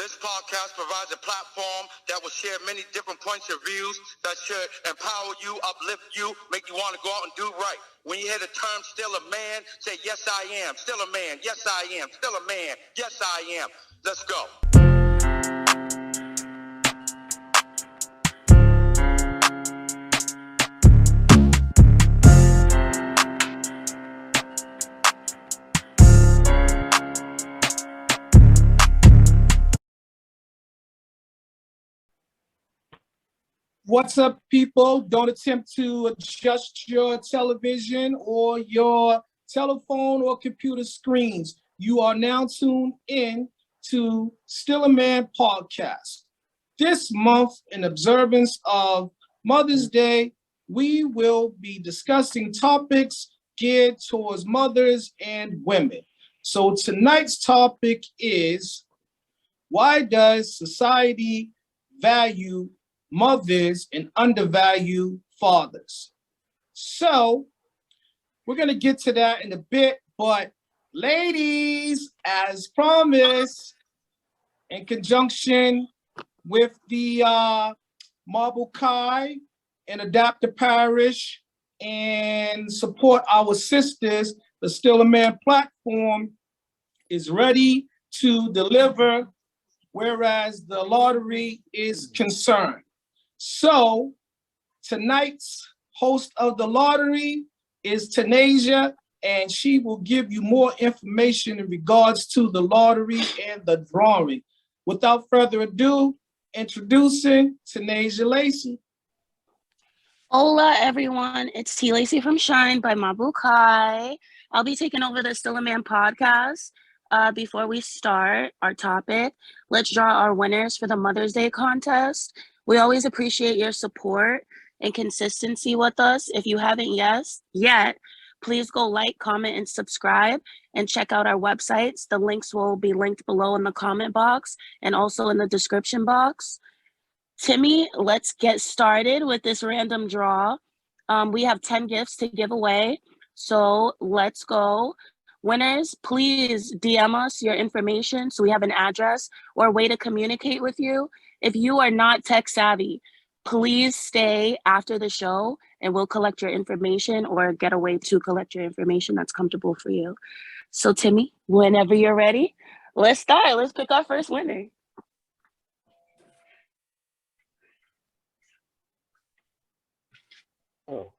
This podcast provides a platform that will share many different points of views that should empower you, uplift you, make you want to go out and do right. When you hear the term still a man, say, yes, I am. Still a man. Yes, I am. Still a man. Yes, I am. Let's go. What's up, people? Don't attempt to adjust your television or your telephone or computer screens. You are now tuned in to Still a Man podcast. This month, in observance of Mother's Day, we will be discussing topics geared towards mothers and women. So tonight's topic is, why does society value mothers and undervalue fathers? So we're going to get to that in a bit, but ladies, as promised, in conjunction with the Marble Kai and Adapter Parish and support our sisters, the Still a Man platform is ready to deliver whereas the lottery is concerned. So tonight's host of the lottery is Tanasia, and she will give you more information in regards to the lottery and the drawing. Without further ado, introducing Tanasia Lacey. Hola, everyone. It's T. Lacey from Shine by Mabukai. I'll be taking over the Still a Man podcast. Before we start our topic, let's draw our winners for the Mother's Day contest. We always appreciate your support and consistency with us. If you haven't yet, please go like, comment, and subscribe, and check out our websites. The links will be linked below in the comment box and also in the description box. Timmy, let's get started with this random draw. We have 10 gifts to give away, so let's go. Winners, please DM us your information so we have an address or a way to communicate with you. If you are not tech savvy, please stay after the show and we'll collect your information or get a way to collect your information that's comfortable for you. So Timmy, whenever you're ready, let's start. Let's pick our first winner. Oh.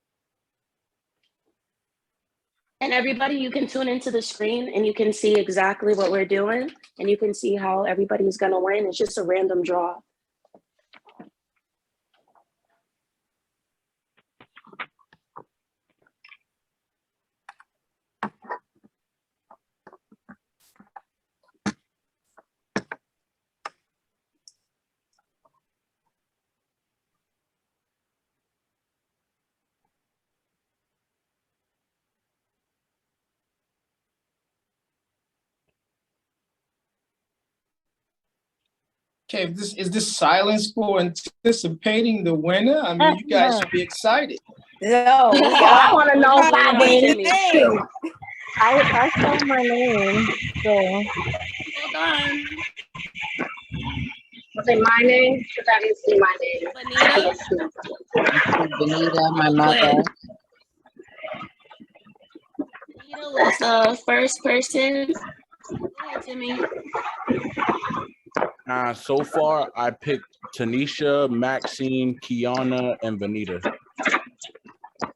And everybody, you can tune into the screen and you can see exactly what we're doing and you can see how everybody's gonna win. It's just a random draw. Okay, is this silence for anticipating the winner? I mean, you guys should be excited. No, I I want to know Just my waiting on name. I saw my name. So. Hold on. Was it my name? Because I didn't see my name. Benita, my mother. Benita was the first person. Go ahead, Timmy. So far, I picked Tanisha, Maxine, Kiana, and Benita.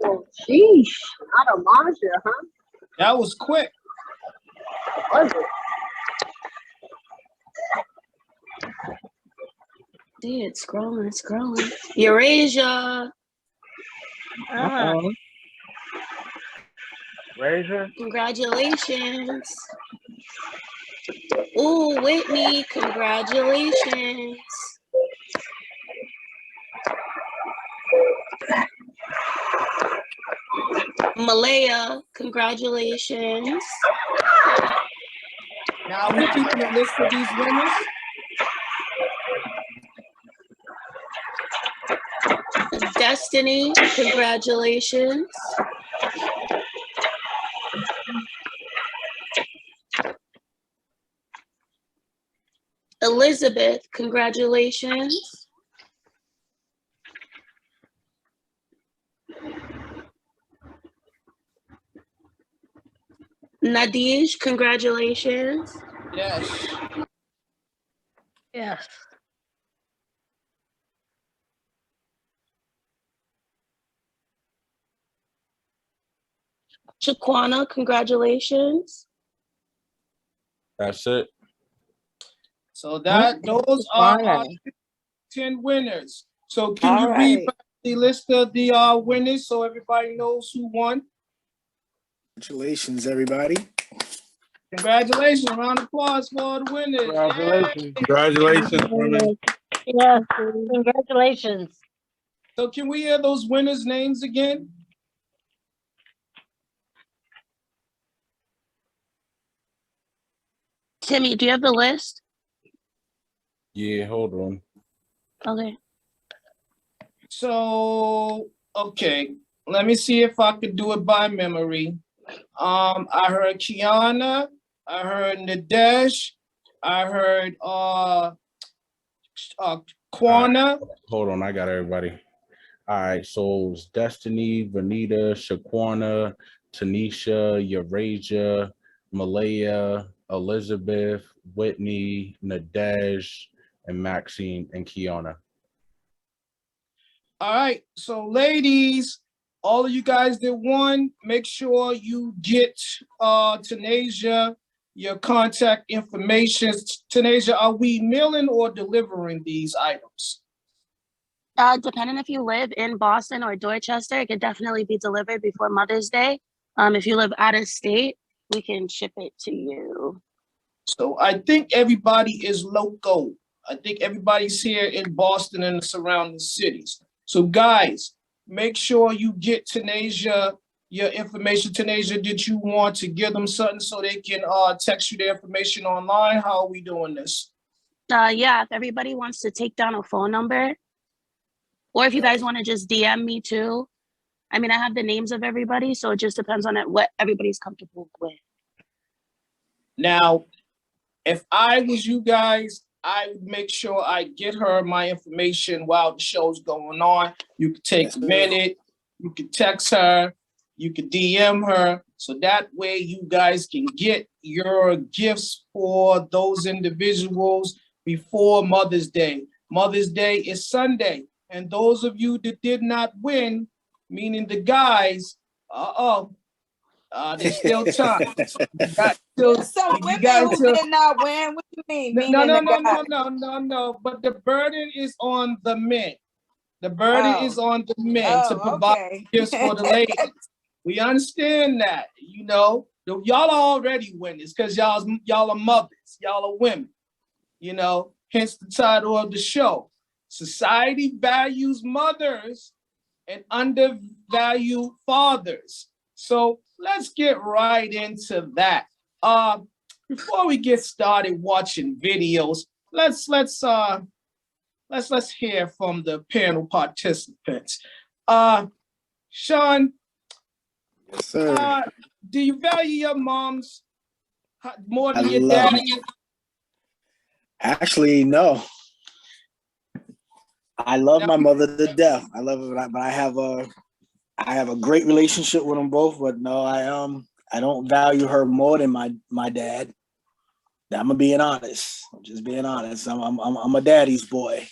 Oh, sheesh. Not a monster, huh? That was quick. Was it? Dude, it's scrolling. Eurasia. Razor. Congratulations. Ooh, Whitney, congratulations. Malaya, congratulations. Now we're keeping a list of these winners. Destiny, congratulations. Elizabeth, congratulations. Nadish, congratulations. Yes. Yes. Shaquana, congratulations. That's it. So those are our Fine. 10 winners. So can you All read right. back the list of the winners so everybody knows who won? Congratulations, everybody. Congratulations. Round of applause for all the winners. Congratulations. Yay. Congratulations, women. Yes. Congratulations. So can we hear those winners' names again? Timmy, do you have the list? Yeah, hold on. Okay. So, okay. Let me see if I could do it by memory. I heard Kiana, I heard Nadesh, I heard Kwana. Hold on, I got everybody. All right, so it's Destiny, Vanita, Shaquana, Tanisha, Eurasia, Malaya, Elizabeth, Whitney, Nadej, and Maxine and Kiana. All right, so ladies, all of you guys that won, make sure you get Tanasia your contact information. Tanasia, are we mailing or delivering these items? Depending if you live in Boston or Dorchester, it could definitely be delivered before Mother's Day. If you live out of state, we can ship it to you. So I think everybody is local. I think everybody's here in Boston and the surrounding cities. So guys, make sure you get Tanasia your information. Tanasia, did you want to give them something so they can text you the information online? How are we doing this? Yeah, if everybody wants to take down a phone number, or if you guys want to just DM me too. I mean, I have the names of everybody, so it just depends on what everybody's comfortable with. Now, if I was you guys, I would make sure I get her my information while the show's going on. You could take a minute, you could text her, you could DM her, so that way you guys can get your gifts for those individuals before Mother's Day. Mother's Day is Sunday, and those of you that did not win, meaning the guys, there's still time. You got still, Some you women guys who still, did not win. What you mean? no, Meaning no, the no, guy. no. But the burden is on the men. The burden is on the men to Oh, provide okay. gifts for the ladies. We understand that, you know. Y'all are already winners because y'all are mothers. Y'all are women. You know, hence the title of the show. Society values mothers and undervalue fathers. So let's get right into that. Before we get started watching videos, let's hear from the panel participants. Sean, Yes, sir. do you value your moms more I than your love dad? it. Actually, no. I love my mother to death. I love her, but I have a great relationship with them both. But no, I don't value her more than my dad. I'm being honest. I'm just being honest. I'm a daddy's boy.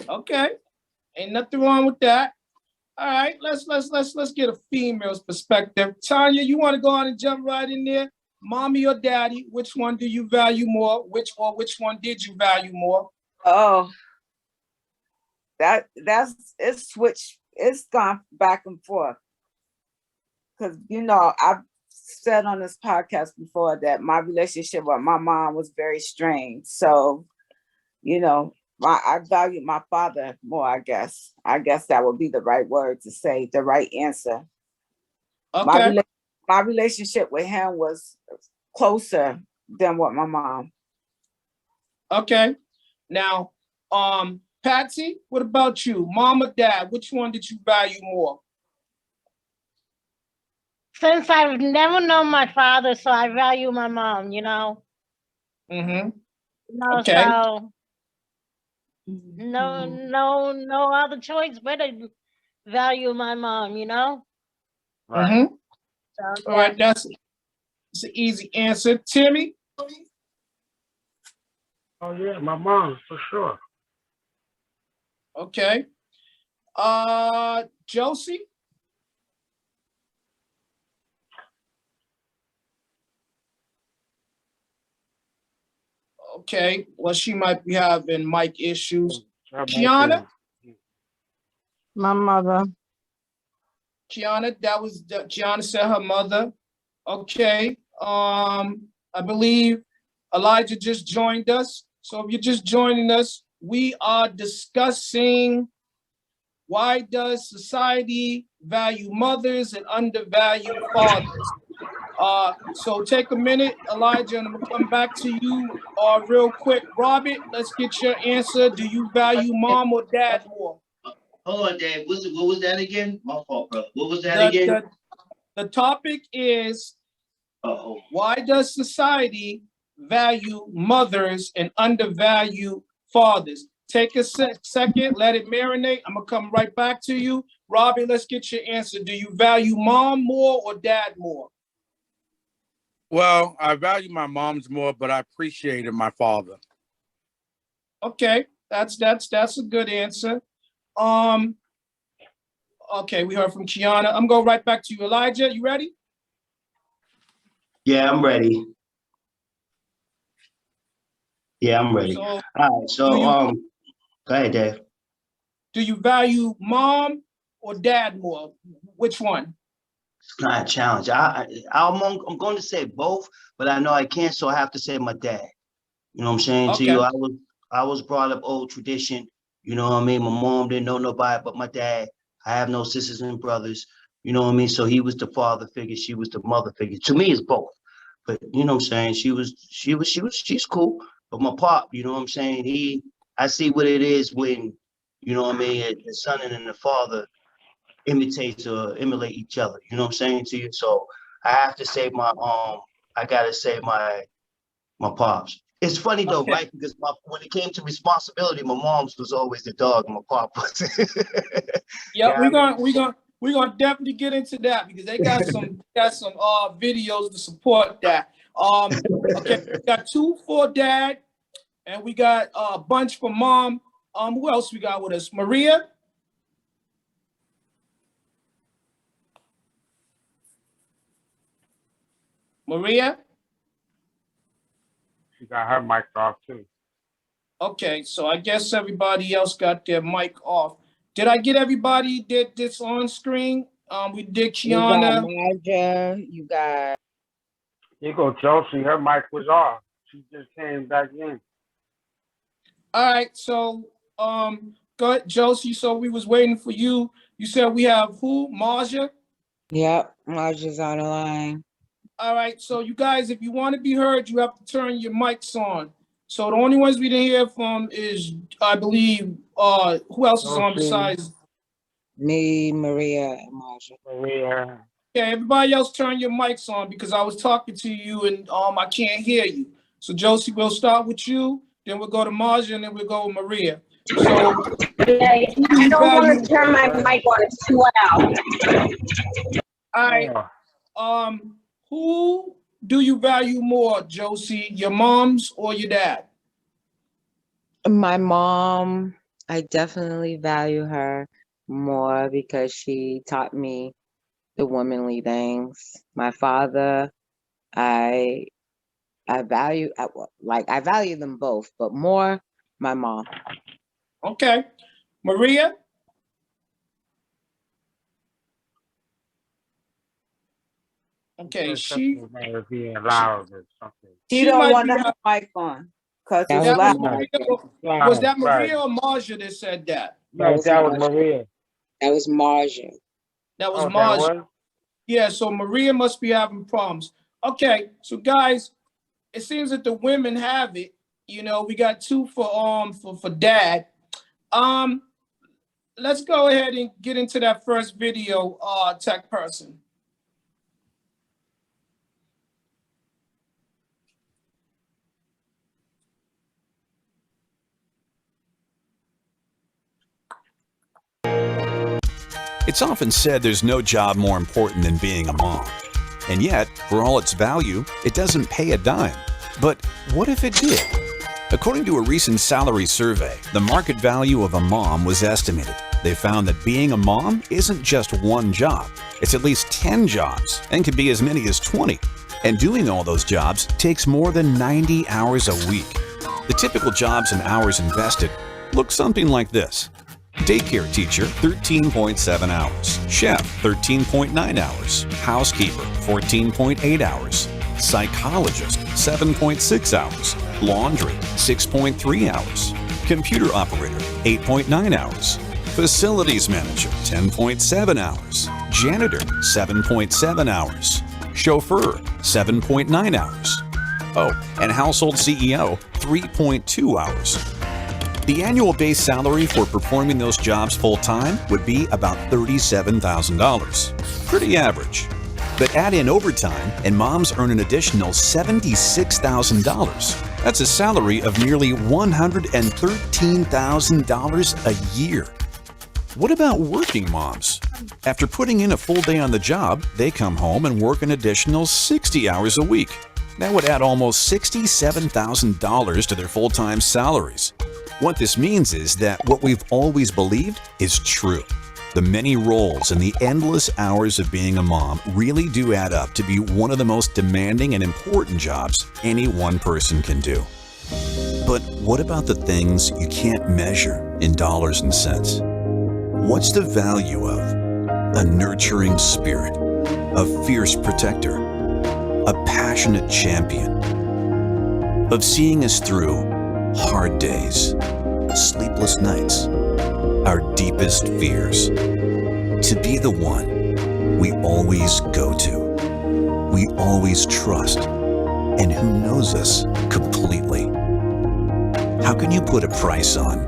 Okay, ain't nothing wrong with that. All right, let's get a female's perspective. Tanya, you want to go on and jump right in there? Mommy or daddy, which one do you value more? Which one did you value more? Oh, that's it's switched. It's gone back and forth. Because I've said on this podcast before that my relationship with my mom was very strained. So, I value my father more, I guess. I guess that would be the right word to say, the right answer. Okay. My relationship with him was closer than with my mom. Okay. Now, Patsy, what about you? Mom or dad? Which one did you value more? Since I've never known my father, so I value my mom, Mm-hmm. No, Okay. so no other choice but to value my mom, you know? Mm-hmm. So All yeah. right, that's an easy answer. Timmy? Oh yeah, my mom for sure. Okay. Josie? Okay. Well, she might be having mic issues. Kiana? My mother. Kiana, Kiana said her mother. Okay. I believe Elijah just joined us. So if you're just joining us, we are discussing why does society value mothers and undervalue fathers? So take a minute, Elijah, and I'm gonna come back to you real quick. Robert, let's get your answer. Do you value mom or dad more? Hold on, Dave. What was that again? My fault, brother. What was that The, again? the topic is why does society value mothers and undervalue fathers? Take a second, let it marinate. I'm gonna come right back to you. Robbie, let's get your answer. Do you value mom more or dad more? Well, I value my mom's more, but I appreciated my father. Okay, that's a good answer. Okay, we heard from Kiana. I'm going right back to you. Elijah, you ready? Yeah, I'm ready. Yeah, I'm ready. So, all right, so go ahead, Dave. Do you value mom or dad more? Which one? It's kind of a challenge. I'm going to say both, but I know I can't, so I have to say my dad. You know what I'm saying to Okay. you? I was brought up old tradition. You know what I mean? My mom didn't know nobody but my dad. I have no sisters and brothers. You know what I mean? So he was the father figure, she was the mother figure. To me, it's both. But you know what I'm saying? She's cool. But my pop, you know what I'm saying? I see what it is when, you know what I mean, the son and the father imitate or emulate each other. You know what I'm saying to you? So I have to say I gotta say my pops. It's funny though, Okay. right? Because when it came to responsibility, my mom's was always the dog, and my pop was. Yeah, we're gonna definitely get into that because they got some videos to support that. Okay, we got 2 for dad, and we got a bunch for mom. Who else we got with us? Maria. Maria. She got her mic off too. Okay, so I guess everybody else got their mic off. Did I get everybody did this on screen? We did Kiana. You got Marja, you got. Here go Josie. Her mic was off. She just came back in. All right, so go ahead, Josie. So we was waiting for you. You said we have who? Marja? Yep, Marja's on the line. All right, so you guys, if you want to be heard, you have to turn your mics on. So the only ones we didn't hear from is, I believe, who else is on besides me, Maria, and Marja. Maria. Okay, everybody else turn your mics on because I was talking to you and I can't hear you. So Josie, we'll start with you, then we'll go to Marja, and then we'll go with Maria. So Yeah, I don't want to turn my mic on, it's too loud. All right. Who do you value more, Josie? Your mom's or your dad? My mom, I definitely value her more because she taught me the womanly things. My father, I value I value them both, but more my mom. Okay. Maria? Okay, she don't might want be to have mic on because was it's that loud. was that Maria or Marja that said that? No, that was Maria. That was Marja. That was Marja. Yeah, so Maria must be having problems. Okay, so guys, it seems that the women have it. You know, we got 2 for dad. Let's go ahead and get into that first video, tech person. It's often said there's no job more important than being a mom. And yet, for all its value, it doesn't pay a dime. But what if it did? According to a recent salary survey, the market value of a mom was estimated. They found that being a mom isn't just one job. It's at least 10 jobs and can be as many as 20. And doing all those jobs takes more than 90 hours a week. The typical jobs and hours invested look something like this. Daycare teacher, 13.7 hours. Chef, 13.9 hours. Housekeeper, 14.8 hours. Psychologist, 7.6 hours. Laundry, 6.3 hours. Computer operator, 8.9 hours. Facilities manager, 10.7 hours. Janitor, 7.7 hours. Chauffeur, 7.9 hours. Oh, and household CEO, 3.2 hours. The annual base salary for performing those jobs full-time would be about $37,000. Pretty average. But add in overtime, and moms earn an additional $76,000. That's a salary of nearly $113,000 a year. What about working moms? After putting in a full day on the job, they come home and work an additional 60 hours a week. That would add almost $67,000 to their full-time salaries. What this means is that what we've always believed is true. The many roles and the endless hours of being a mom really do add up to be one of the most demanding and important jobs any one person can do. But what about the things you can't measure in dollars and cents? What's the value of a nurturing spirit, a fierce protector, a passionate champion, of seeing us through hard days, sleepless nights, our deepest fears, to be the one we always go to, we always trust, and who knows us completely? How can you put a price on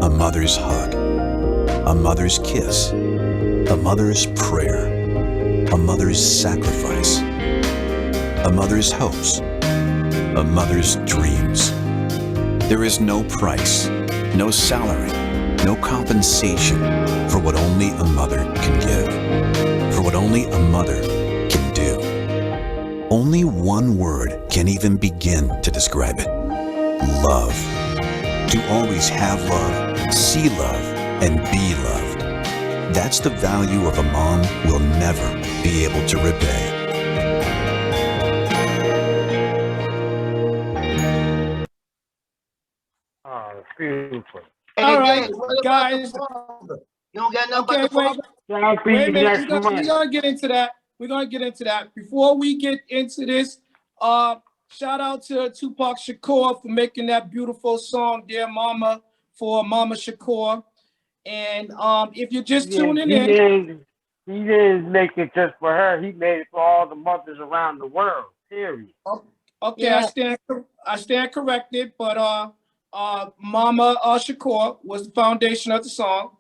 a mother's hug, a mother's kiss, a mother's prayer, a mother's sacrifice, a mother's hopes, a mother's dreams? There is no price, no salary, no compensation for what only a mother can give, for what only a mother can do. Only one word can even begin to describe it: love. To always have love, see love, and be loved. That's the value of a mom we'll never be able to repay. Oh, beautiful. All right, guys. You don't got nothing Okay, but the wait. father? I'll see Wait a you minute. next We're month. gonna get into that. We're gonna get into that. Before we get into this, shout out to Tupac Shakur for making that beautiful song, Dear Mama, for Mama Shakur. And if you're just tuning in, He didn't make it just for her. He made it for all the mothers around the world. Period. okay, Yeah. I stand corrected, but Mama Shakur was the foundation of the song.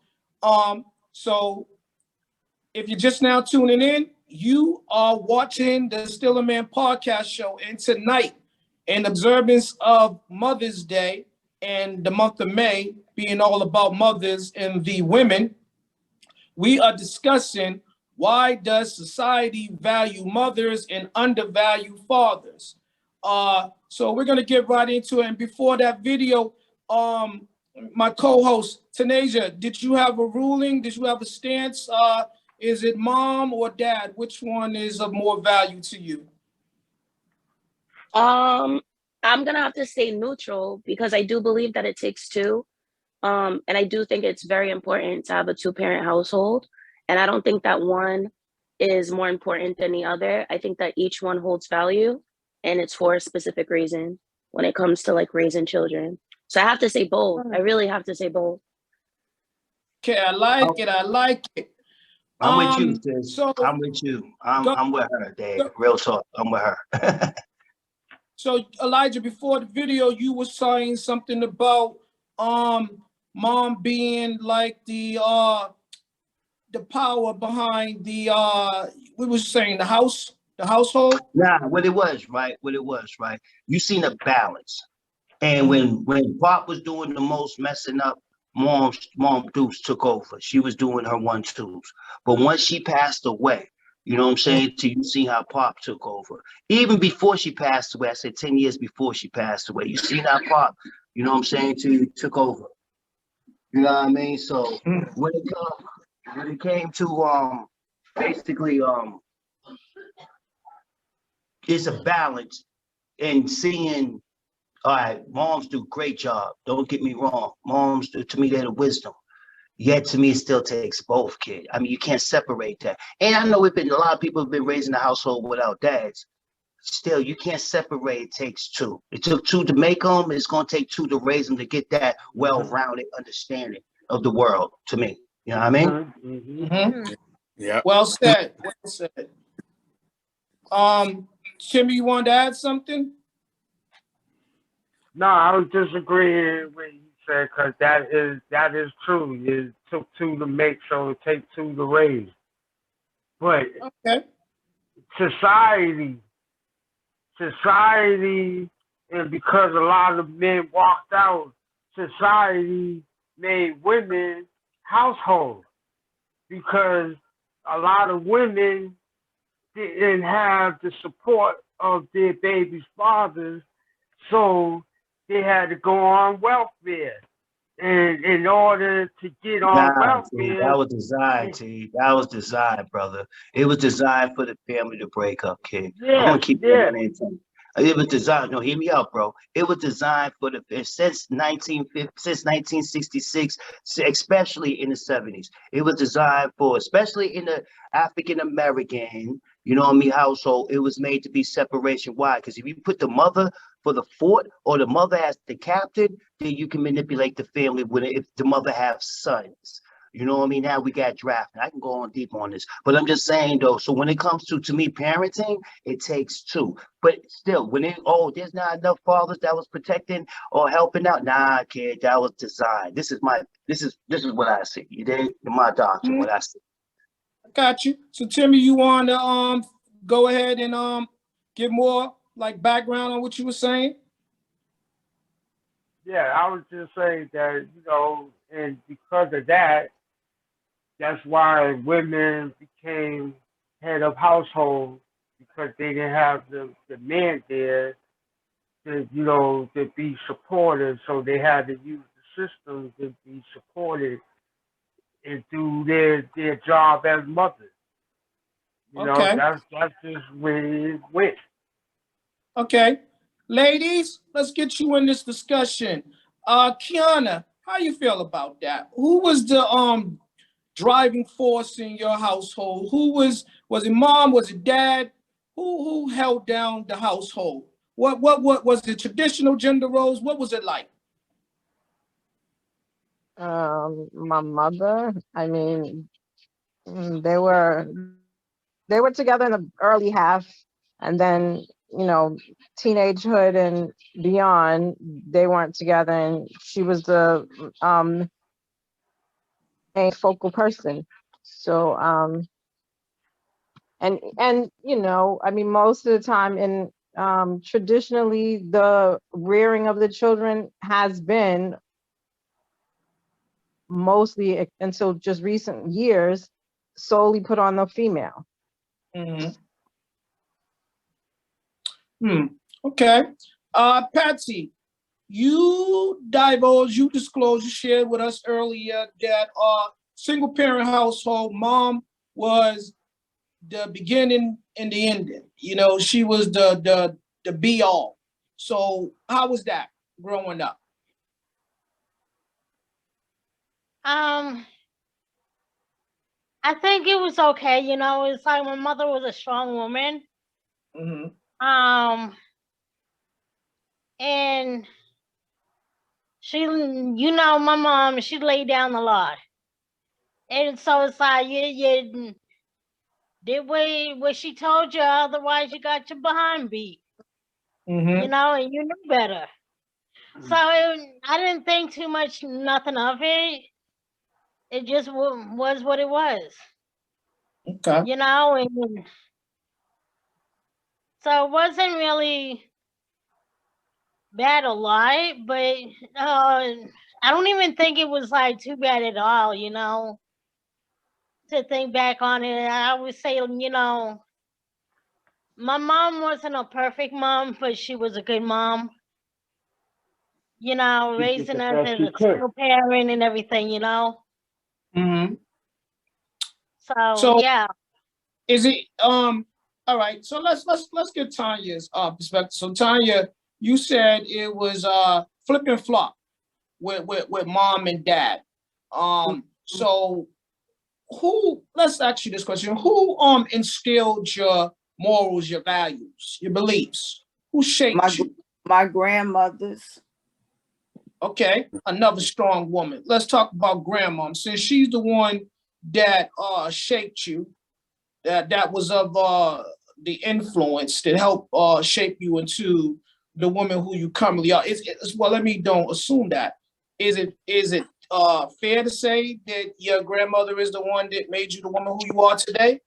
So if you're just now tuning in, you are watching the Still a Man podcast show. And tonight, in observance of Mother's Day and the month of May being all about mothers and the women, we are discussing why does society value mothers and undervalue fathers. So we're gonna get right into it. And before that video, my co-host Tanasia, did you have a ruling? Did you have a stance? Is it mom or dad? Which one is of more value to you? I'm gonna have to stay neutral because I do believe that it takes two. And I do think it's very important to have a two-parent household. And I don't think that one is more important than the other. I think that each one holds value and it's for a specific reason when it comes to like raising children. So I have to say both. I really have to say both. Okay, I like it. I like it. I'm with you, sis. So I'm with you. I'm with her, Dave. Real talk. I'm with her. So Elijah, before the video, you were saying something about mom being like the power behind the we were saying the household. Nah, what it was, right? You seen a balance. And when Pop was doing the most messing up, mom Deuce took over. She was doing her 1-2s. But once she passed away, you know what I'm saying? Till you see how Pop took over. Even before she passed away, I said 10 years before she passed away. You see how Pop, you know what I'm saying, till you took over. You know what I mean? So when it came to basically it's a balance in seeing. All right, moms do a great job. Don't get me wrong. Moms do, to me, they're the wisdom. Yet to me, it still takes both, kid. I mean, you can't separate that. And I know a lot of people have been raised in a household without dads. Still, you can't separate. It takes two. It took two to make them. It's going to take two to raise them to get that well-rounded understanding of the world. To me, you know what I mean? Mm-hmm. Yeah. Well said. Well said. Timmy, you wanted to add something? No, I was disagreeing with what you said because that is true. It took two to make, so it takes two to raise. But okay, society, and because a lot of men walked out, society made women household because a lot of women didn't have the support of their baby's fathers, so they had to go on welfare. And in order to get on Nah, T, welfare, that was designed, T. That was designed, brother. It was designed for the family to break up, kid. I'm yeah, gonna keep yeah, that in. It was designed. No, hear me out, bro. It was designed for the since 1966, especially in the 70s. It was designed for, especially in the African American, you know what I mean, household. It was made to be separation. Why? Because if you put the mother for the fort or the mother as the captain, then you can manipulate the family when if the mother have sons. You know what I mean? Now we got drafting. I can go on deep on this, but I'm just saying though. So when it comes to me parenting, it takes two. But still, when there's not enough fathers that was protecting or helping out. Nah, kid, that was designed. This is what I see. You did my doctrine. What I see. I got you. So Timmy, you want to go ahead and give more like background on what you were saying? yeah. I was just saying that, and because of that, that's why women became head of household because they didn't have the men there to be supportive. So they had to use the system to be supported and do their job as mothers. Okay. That's just where it went. Okay. Ladies, let's get you in this discussion. Kiana, how you feel about that? Who was the driving force in your household? Who was it mom? Was it dad? Who held down the household? What was the traditional gender roles? What was it like? My mother. I mean, they were together in the early half, and then teenagehood and beyond, they weren't together, and she was the main focal person. So and I mean, most of the time in traditionally the rearing of the children has been mostly until just recent years solely put on the female. Okay. Patsy, you disclosed, you shared with us earlier that single parent household, mom was the beginning and the ending. She was the be all. So how was that growing up? I think it was okay. It's like my mother was a strong woman. And she, my mom, she laid down a lot. And so it's like, you did what she told you, otherwise you got your behind beat. And you knew better. So I didn't think too much, nothing of it. It just was what it was. Okay. And so it wasn't really bad or lie, but I don't even think it was like too bad at all, you know, to think back on it. I would say, you know, my mom wasn't a perfect mom, but she was a good mom. You know, She did raising the us best as she a could. single parent and everything, you know. Mm-hmm. So So yeah, is it all right, so let's get Tanya's perspective. So Tanya, you said it was flip and flop with mom and dad. So who, let's ask you this question. Who instilled your morals, your values, your beliefs? Who shaped you? My grandmothers. Okay, another strong woman. Let's talk about grandmom. Since she's the one that shaped you, that was of the influence that helped shape you into the woman who you currently are. Well, let me don't assume that. Is it fair to say that your grandmother is the one that made you the woman who you are today?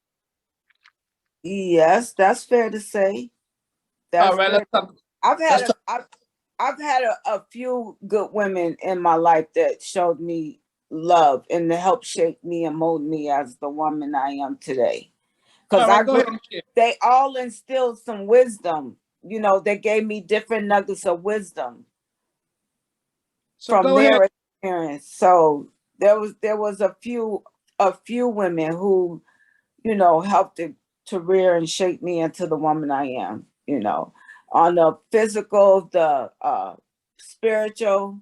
Yes, that's fair to say. All That's right, fair. I've let's had talk. I've had a few good women in my life that showed me love and to help shape me and mold me as the woman I am today. Because All right, go ahead and share. they all instilled some wisdom. You know, they gave me different nuggets of wisdom So from go ahead. their experience. So there was a few women who, you know, helped to rear and shape me into the woman I am, you know, on the physical, the spiritual.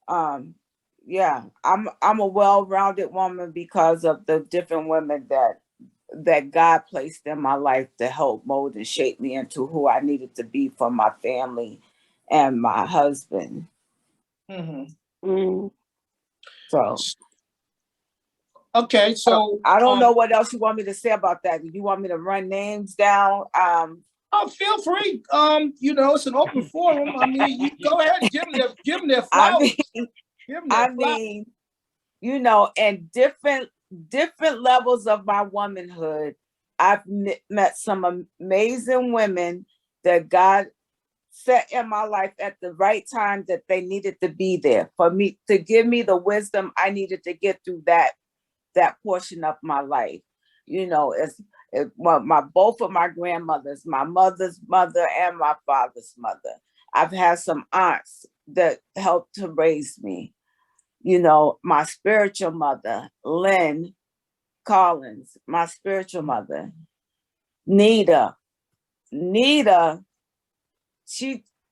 Yeah, I'm a well-rounded woman because of the different women that God placed in my life to help mold and shape me into who I needed to be for my family and my husband. Mm-hmm. So okay, so I don't know what else you want me to say about that. Do you want me to run names down? Oh, feel free. You know, it's an open forum. I mean, you go ahead and give them their flowers. Give them their flowers. You know, and different levels of my womanhood, I've met some amazing women that God set in my life at the right time that they needed to be there for me to give me the wisdom I needed to get through that portion of my life. You know, my both of my grandmothers, my mother's mother and my father's mother. I've had some aunts that helped to raise me. You know, my spiritual mother, Lynn Collins, my spiritual mother, Nita,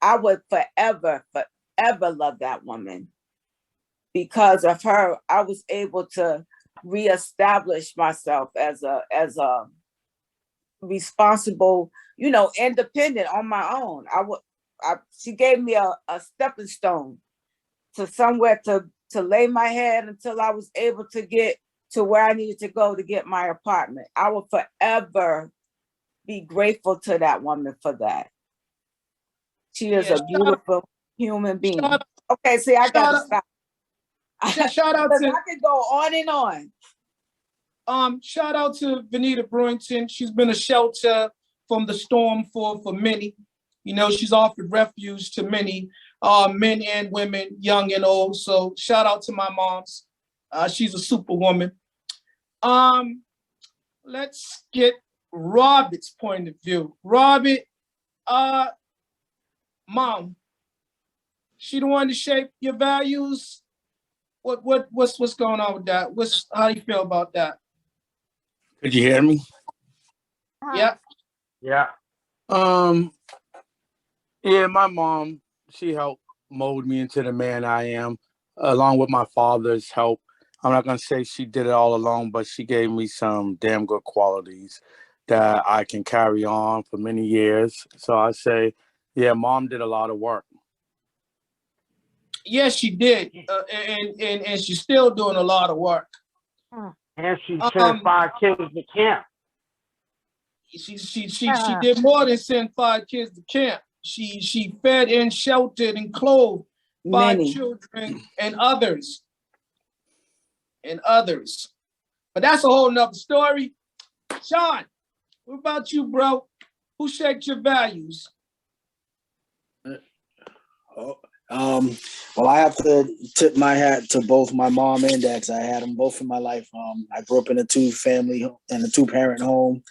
I would forever love that woman. Because of her, I was able to reestablish myself as a responsible, you know, independent on my own. She gave me a stepping stone to somewhere to lay my head until I was able to get to where I needed to go to get my apartment. I will forever be grateful to that woman for that. She is a beautiful human being. Okay, see, I gotta stop. Shout out to, I could go on and on. Shout out to Vanita Brewington. She's been a shelter from the storm for many. You know, she's offered refuge to many men and women, young and old. So shout out to my moms. She's a superwoman. Let's get Robert's point of view. Robert, mom, she the one to shape your values. What's going on with that? How do you feel about that? Could you hear me? Yeah. Yeah. Yeah, my mom, she helped mold me into the man I am, along with my father's help. I'm not gonna say she did it all alone, but she gave me some damn good qualities that I can carry on for many years. So I say, yeah, mom did a lot of work. Yes, she did, and she's still doing a lot of work. And she sent 5 kids to camp. She did more than send 5 kids to camp. She fed and sheltered and clothed 5 children and others. But that's a whole nother story. Sean, what about you, bro? Who shaped your values? Well, I have to tip my hat to both my mom and dad, 'cause I had them both in my life. I grew up in a two-parent home.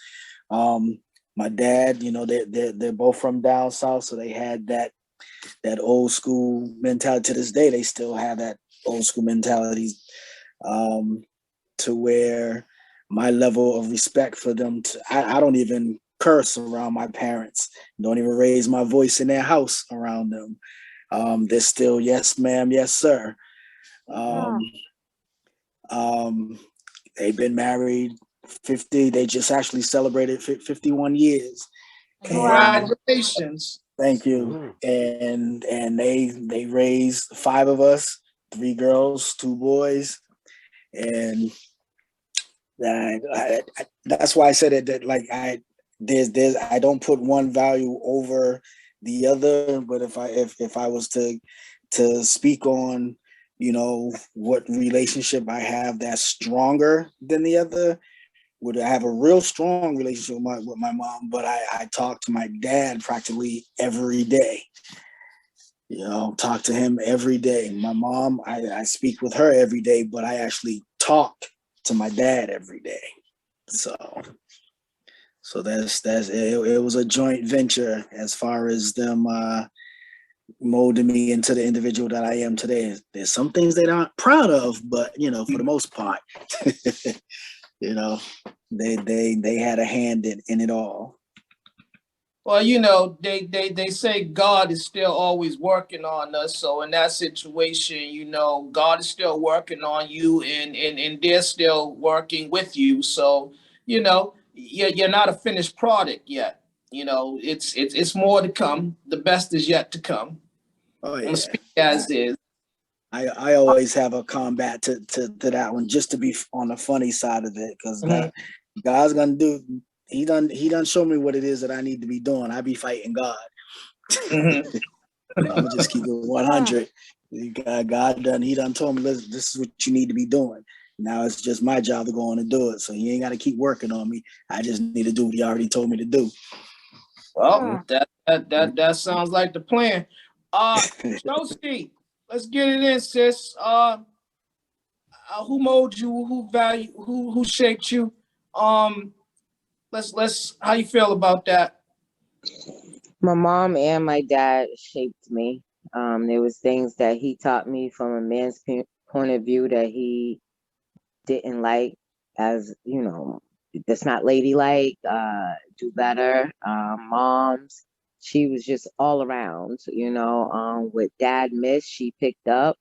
My dad, they're both from down south, so they had that old school mentality. To this day, they still have that old school mentality, to where my level of respect for them, I don't even curse around my parents. Don't even raise my voice in their house around them. They're still yes, ma'am, yes, sir. Um, they've been married 50. They just actually celebrated 51 years. Wow. Congratulations. Thank you. And they raised 5 of us, 3 girls, 2 boys, and that's why I said it, that like there's I don't put one value over the other, but if I was to speak on what relationship I have that's stronger than the other, would I have a real strong relationship with my mom, but I talk to my dad practically every day. Talk to him every day. My mom, I speak with her every day, but I actually talk to my dad every day. So that's it was a joint venture as far as them molding me into the individual that I am today. There's some things they aren't proud of, but for the most part, they had a hand in it all. Well, they say God is still always working on us. So in that situation, God is still working on you, and they're still working with you. So, you're not a finished product yet. It's more to come. The best is yet to come. Oh I'm yeah. speak as is. I always have a combat to that one, just to be on the funny side of it, because God's gonna do. He done show me what it is that I need to be doing. I be fighting God. I'm gonna just keep it 100. God done. He done told me, listen, this is what you need to be doing. Now it's just my job to go on and do it. So he ain't got to keep working on me. I just need to do what he already told me to do. Well, that sounds like the plan. Josie, let's get it in, sis. Who molded you? Who shaped you? Let's. How you feel about that? My mom and my dad shaped me. There was things that he taught me from a man's point of view that he didn't like, as that's not ladylike. Do better. Moms, she was just all around. What dad missed, she picked up.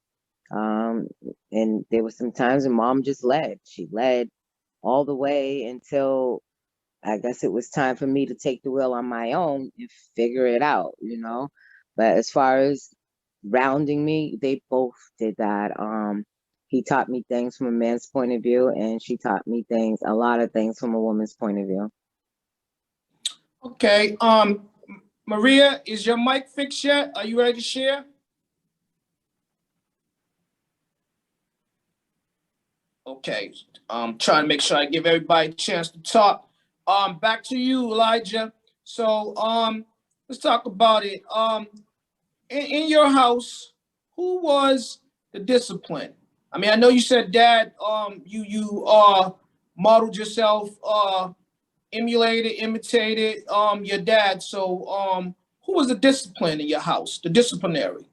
And there were some times when mom just led. She led all the way until I guess it was time for me to take the wheel on my own and figure it out. But as far as rounding me, they both did that. He taught me things from a man's point of view, and she taught me a lot of things from a woman's point of view. Okay. Maria, is your mic fixed yet? Are you ready to share? Okay. Trying to make sure I give everybody a chance to talk. Back to you, Elijah. So, let's talk about it. In your house, who was the discipline? I mean, I know you said dad, you modeled yourself, imitated your dad. So who was the discipline in your house, the disciplinary?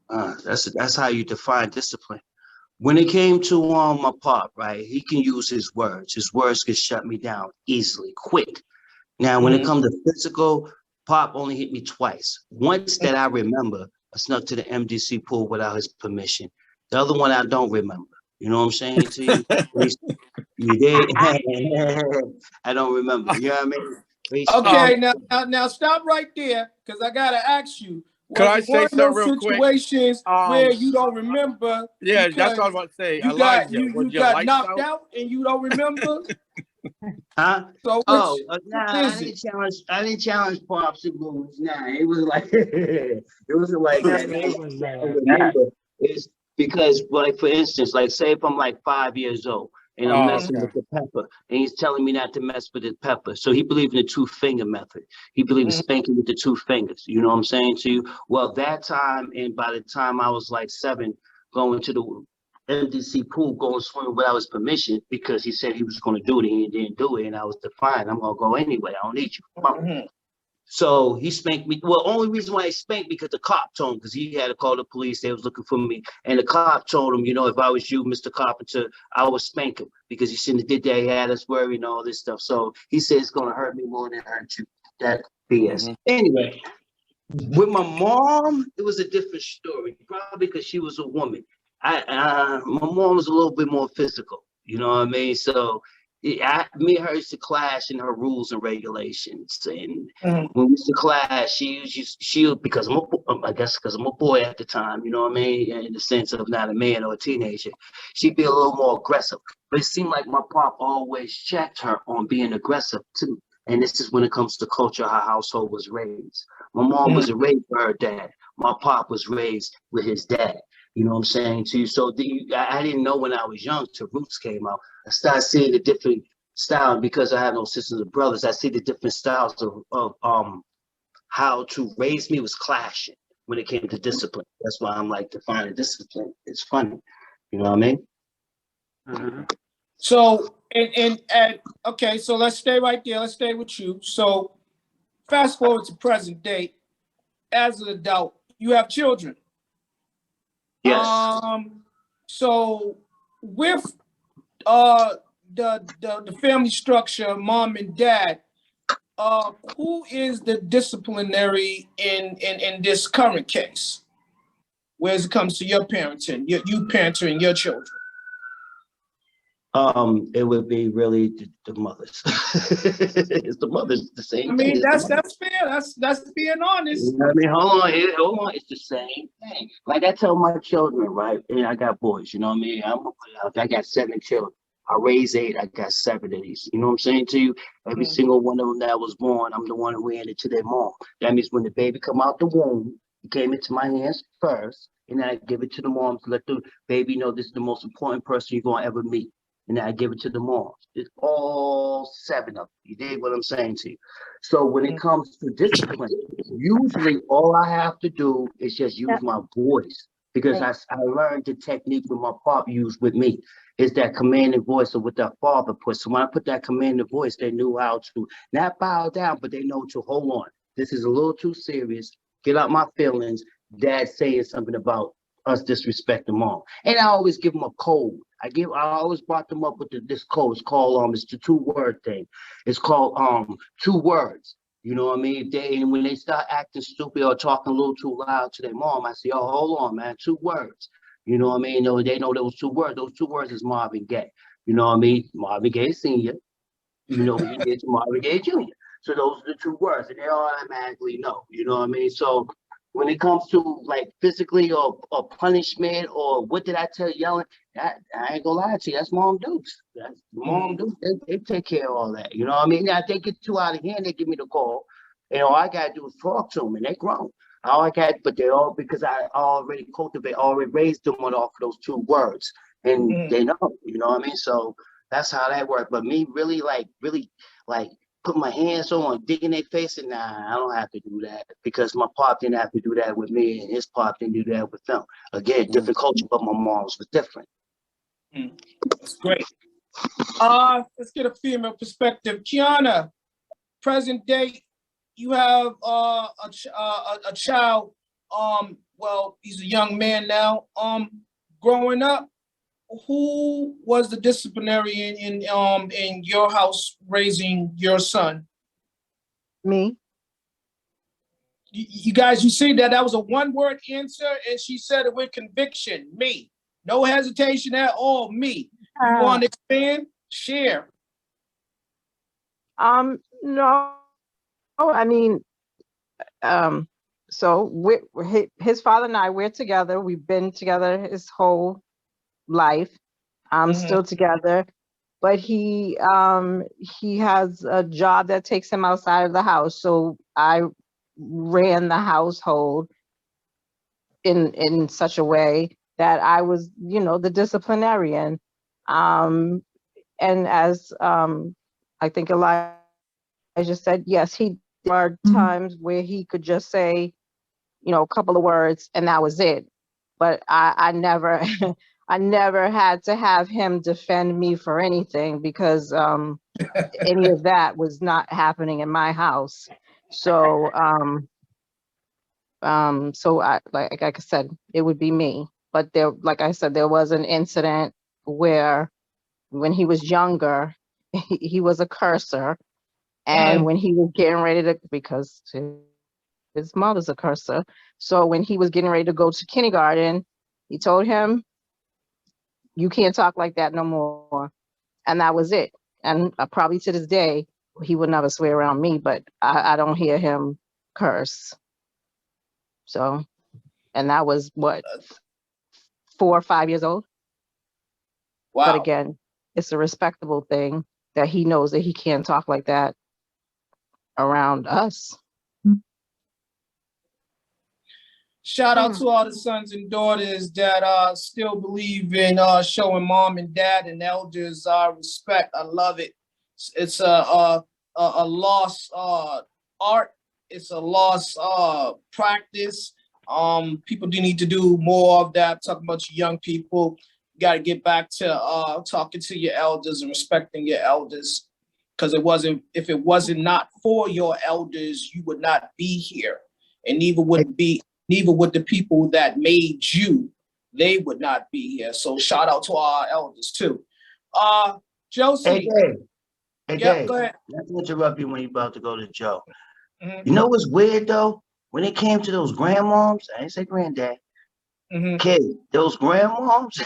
That's how you define discipline. When it came to my pop, right, he can use his words. His words can shut me down easily, quick. Now, when it comes to physical, Pop only hit me twice. Once that I remember, I snuck to the MDC pool without his permission. The other one I don't remember. You know what I'm saying to you? You did? I don't remember. You know what I mean? Okay, now stop right there, because I gotta ask you. Could I say something real quick? Situations where you don't remember? Yeah, that's what I was about to say. Elijah, you got knocked out and you don't remember? Huh? So I didn't challenge Pops and Boots. Nah, it was like it wasn't like that. I remember it's because, like, for instance, like, say if I'm like 5 years old and I'm messing okay. with the pepper. And he's telling me not to mess with the pepper. So he believed in the 2-finger method. He believed in spanking with the 2 fingers. You know what I'm saying to you? Well, that time, and by the time I was like 7, going to the MDC pool, going swimming without his permission, because he said he was going to do it and he didn't do it. And I was defiant. I'm going to go anyway. I don't need you. So he spanked me. Well, only reason why he spanked me because the cop told him, because he had to call the police. They was looking for me. And the cop told him, you know, if I was you, Mr. Carpenter, I would spank him because he shouldn't have did that. He had us worried and all this stuff. So he said it's going to hurt me more than it hurt you. That BS. Anyway, with my mom, it was a different story, probably because she was a woman. My mom was a little bit more physical, you know what I mean? So me and her used to clash in her rules and regulations. And when we used to clash, she because I guess because I'm a boy at the time, you know what I mean? In the sense of not a man or a teenager, she'd be a little more aggressive. But it seemed like my pop always checked her on being aggressive too. And this is when it comes to culture, how household was raised. My mom was raised by her dad. My pop was raised with his dad. You know what I'm saying to you? So I didn't know when I was young till Roots came out. I started seeing the different styles because I have no sisters or brothers. I see the different styles of how to raise me was clashing when it came to discipline. That's why I'm like defining discipline. It's funny. You know what I mean? So, and okay, so let's stay right there. Let's stay with you. So, fast forward to present day. As an adult, you have children. Yes. So, with the family structure, mom and dad, who is the disciplinary in this current case? Whereas it comes to your parenting, you parenting your children. It would be really the mothers. It's the mothers, the same I mean, thing. that's fair. That's being honest. I mean, hold on. It's the same thing. Like I tell my children, right? And I got boys, you know what I mean? I got 7 children. I raised 8. I got 7 of these. You know what I'm saying to you? Every single one of them that was born, I'm the one who handed to their mom. That means when the baby come out the womb, it came into my hands first, and then I give it to the mom to let the baby know this is the most important person you're gonna ever meet. And then I give it to the moms. It's all 7 of them. You dig what I'm saying to you? So when it comes to discipline, usually all I have to do is just use my voice because I learned the technique that my pop used with me. Is that commanding voice of what their father put. So when I put that commanding voice, they knew how to not bow down, but they know to hold on. This is a little too serious. Get out my feelings. Dad saying something about us disrespecting mom. And I always give them a code. I always brought them up with this code. It's called it's the 2-word thing. It's called 2 words. You know what I mean? And when they start acting stupid or talking a little too loud to their mom, I say, oh, hold on, man, 2 words. You know what I mean? They know those 2 words. Those 2 words is Marvin Gaye. You know what I mean? Marvin Gaye Sr. You know what he did to Marvin Gaye Jr. So those are the 2 words, and they automatically know. You know what I mean? So when it comes to like physically or punishment or what did I tell you yelling, I ain't gonna lie to you, that's mom dukes. That's mom dukes. They take care of all that. You know what I mean? Now if they get too out of hand, they give me the call. And all I gotta do is talk to them, and they grown. But they all because I already raised them on off of those 2 words, and they know. You know what I mean? So that's how that worked. But me really put my hands on, dig in their face, and nah, I don't have to do that because my pop didn't have to do that with me, and his pop didn't do that with them. Again, different culture, but my mom's was different. That's great. Let's get a female perspective. Kiana, present day, you have a child. Well, he's a young man now. Growing up, who was the disciplinarian in your house raising your son? Me. You guys, you see that was a 1-word answer, and she said it with conviction. Me, no hesitation at all. Me. You want to expand? Share. No. I mean, so his father and I, we're together. We've been together his whole life. Still together, but he has a job that takes him outside of the house. So I ran the household in such a way that I was, the disciplinarian. and as I think Elijah said, yes, there are times where he could just say, a couple of words and that was it. But I never, I never had to have him defend me for anything because any of that was not happening in my house. So, so like I said, it would be me. But there, like I said, there was an incident where when he was younger, he was a cursor. And when he was getting ready to, because his mother's a cursor. So when he was getting ready to go to kindergarten, he told him, you can't talk like that no more. And that was it. And probably to this day, he would never swear around me, but I don't hear him curse. So, and that was what, 4 or 5 years old. Wow. But again, it's a respectable thing that he knows that he can't talk like that around us. Shout out to all the sons and daughters that still believe in showing mom and dad and elders respect. I love it. It's a lost art. It's a lost practice. People do need to do more of that. Talking about you young people, you got to get back to talking to your elders and respecting your elders. Because if it wasn't not for your elders, you would not be here, and neither would the people that made you. They would not be here. So shout out to our elders too. Josie. Hey, Yeah, Dave. go ahead. Not to interrupt you when you're about to go to Joe. Mhm. You know what's weird though? When it came to those grandmoms, I didn't say granddad. Kid, those grandmoms,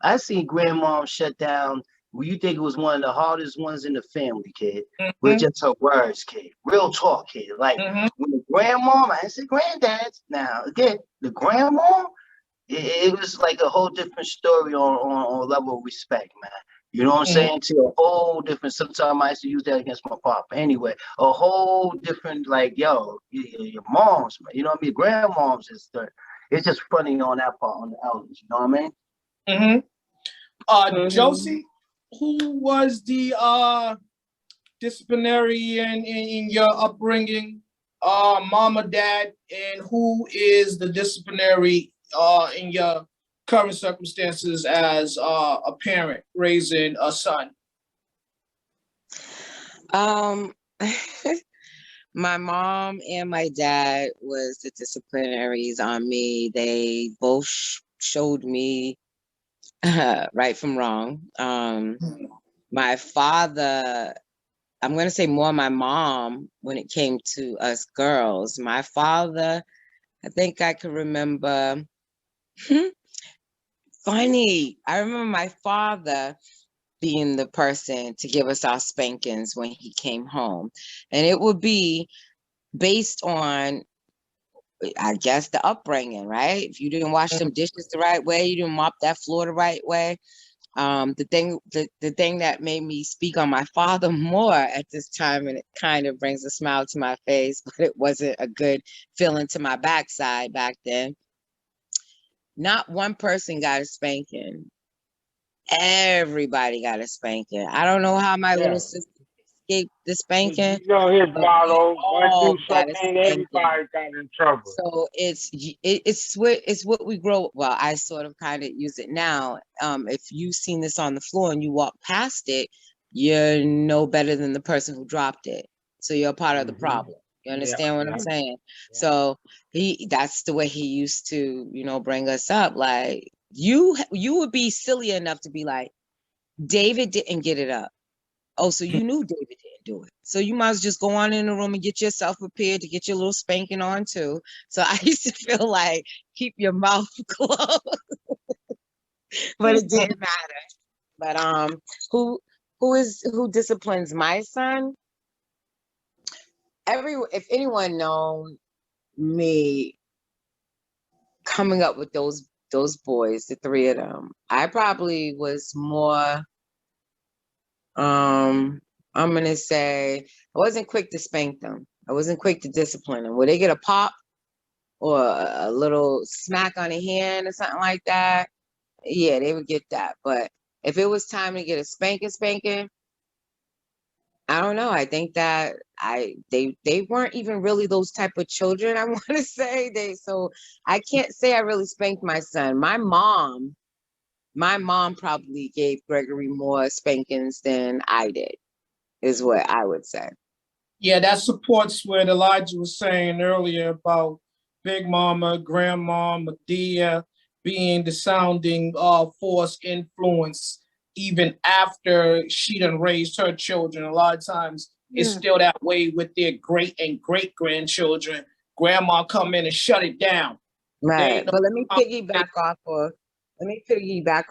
I seen grandmoms shut down. Well, you think it was one of the hardest ones in the family, kid. With just her words, kid. Real talk, kid. Like when the grandmom, I didn't say granddads. Now again, the grandmom, it was like a whole different story on a level of respect, man. You know what I'm saying? To a whole different. Sometimes I used to use that against my pop. Anyway, a whole different, like, yo, your moms, man. You know what I mean? Grandmoms it's just funny on that part, on the elders. You know what I mean? Josie, who was the disciplinary in your upbringing? Mama, dad, and who is the disciplinary in your current circumstances as a parent raising a son? My mom and my dad was the disciplinaries on me. They both showed me right from wrong. My father, I'm going to say more my mom when it came to us girls. My father, I think I can remember. Funny, I remember my father being the person to give us our spankings when he came home. And it would be based on, I guess, the upbringing, right? If you didn't wash them dishes the right way, you didn't mop that floor the right way. The thing that made me speak on my father more at this time, and it kind of brings a smile to my face, but it wasn't a good feeling to my backside back then. Not one person got a spanking. Everybody got a spanking. I don't know how my little sister escaped the spanking. You know, his motto, once all you got a spank, spanking. everybody got in trouble. So it's what we grow. Well, I sort of kind of use it now. If you've seen this on the floor and you walk past it, you're no better than the person who dropped it. So you're a part of the problem. You understand what I'm saying? So that's the way he used to, bring us up. Like you would be silly enough to be like, David didn't get it up. Oh, so you knew David didn't do it. So you might as well just go on in the room and get yourself prepared to get your little spanking on too. So I used to feel like keep your mouth closed, but it didn't matter. But who disciplines my son? If anyone known me coming up with those boys, the three of them, I probably was more I'm gonna say I wasn't quick to spank them. I wasn't quick to discipline them. Would they get a pop or a little smack on the hand or something like that? Yeah, they would get that. But If it was time to get a spanking, I don't know. I think that they weren't even really those type of children. I want to say so I can't say I really spanked my son. My mom probably gave Gregory more spankings than I did, is what I would say. Yeah, that supports what Elijah was saying earlier about Big Mama, Grandma, Medea being the sounding force influence even after she done raised her children. A lot of times it's still that way with their great and great grandchildren. Grandma come in and shut it down. Right. But let me piggyback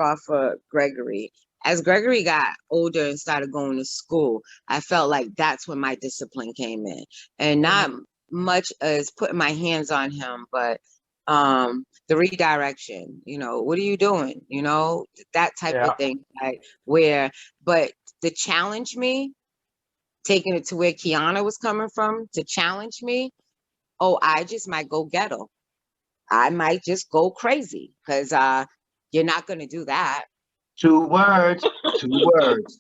off of Gregory. As Gregory got older and started going to school, I felt like that's when my discipline came in. And not much as putting my hands on him, but the redirection, what are you doing? That type of thing. But to challenge me, taking it to where Kiana was coming from, to challenge me, I just might go ghetto. I might just go crazy because you're not going to do that. 2 words. 2 words.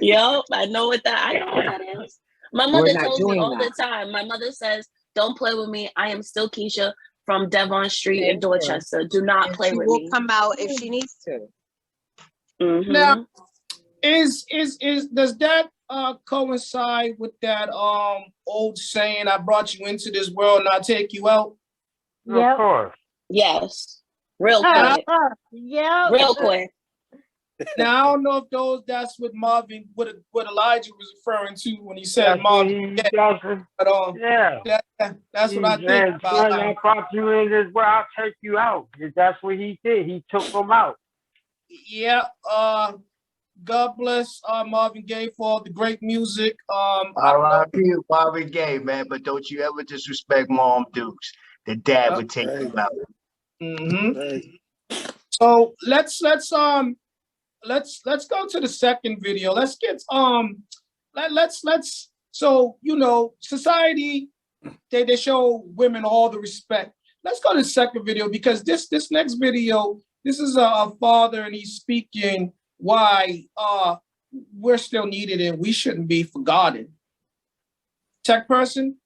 Yep, I know what that is. My mother tells me all the time. My mother says, "Don't play with me. I am still Keisha from Devon Street in Dorchester. Do not play with me." She will come out if she needs to. Mm-hmm. Now, does that coincide with that old saying, "I brought you into this world and I take you out"? Of course. Yes. Real quick. Yeah. Real quick. Now I don't know if that's what Marvin, what Elijah was referring to when he said Marvin. That's what I think about. Son, I brought you in this world, I'll take you out. That's what he did. He took them out. Yeah. God bless Marvin Gaye for all the great music. R.I.P. Marvin Gaye, man. But don't you ever disrespect Mom Dukes. The dad would take you out. So let's go to the second video. Let's get so society they show women all the respect. Let's go to the second video because this next video, this is a father and he's speaking why we're still needed and we shouldn't be forgotten. Tech person.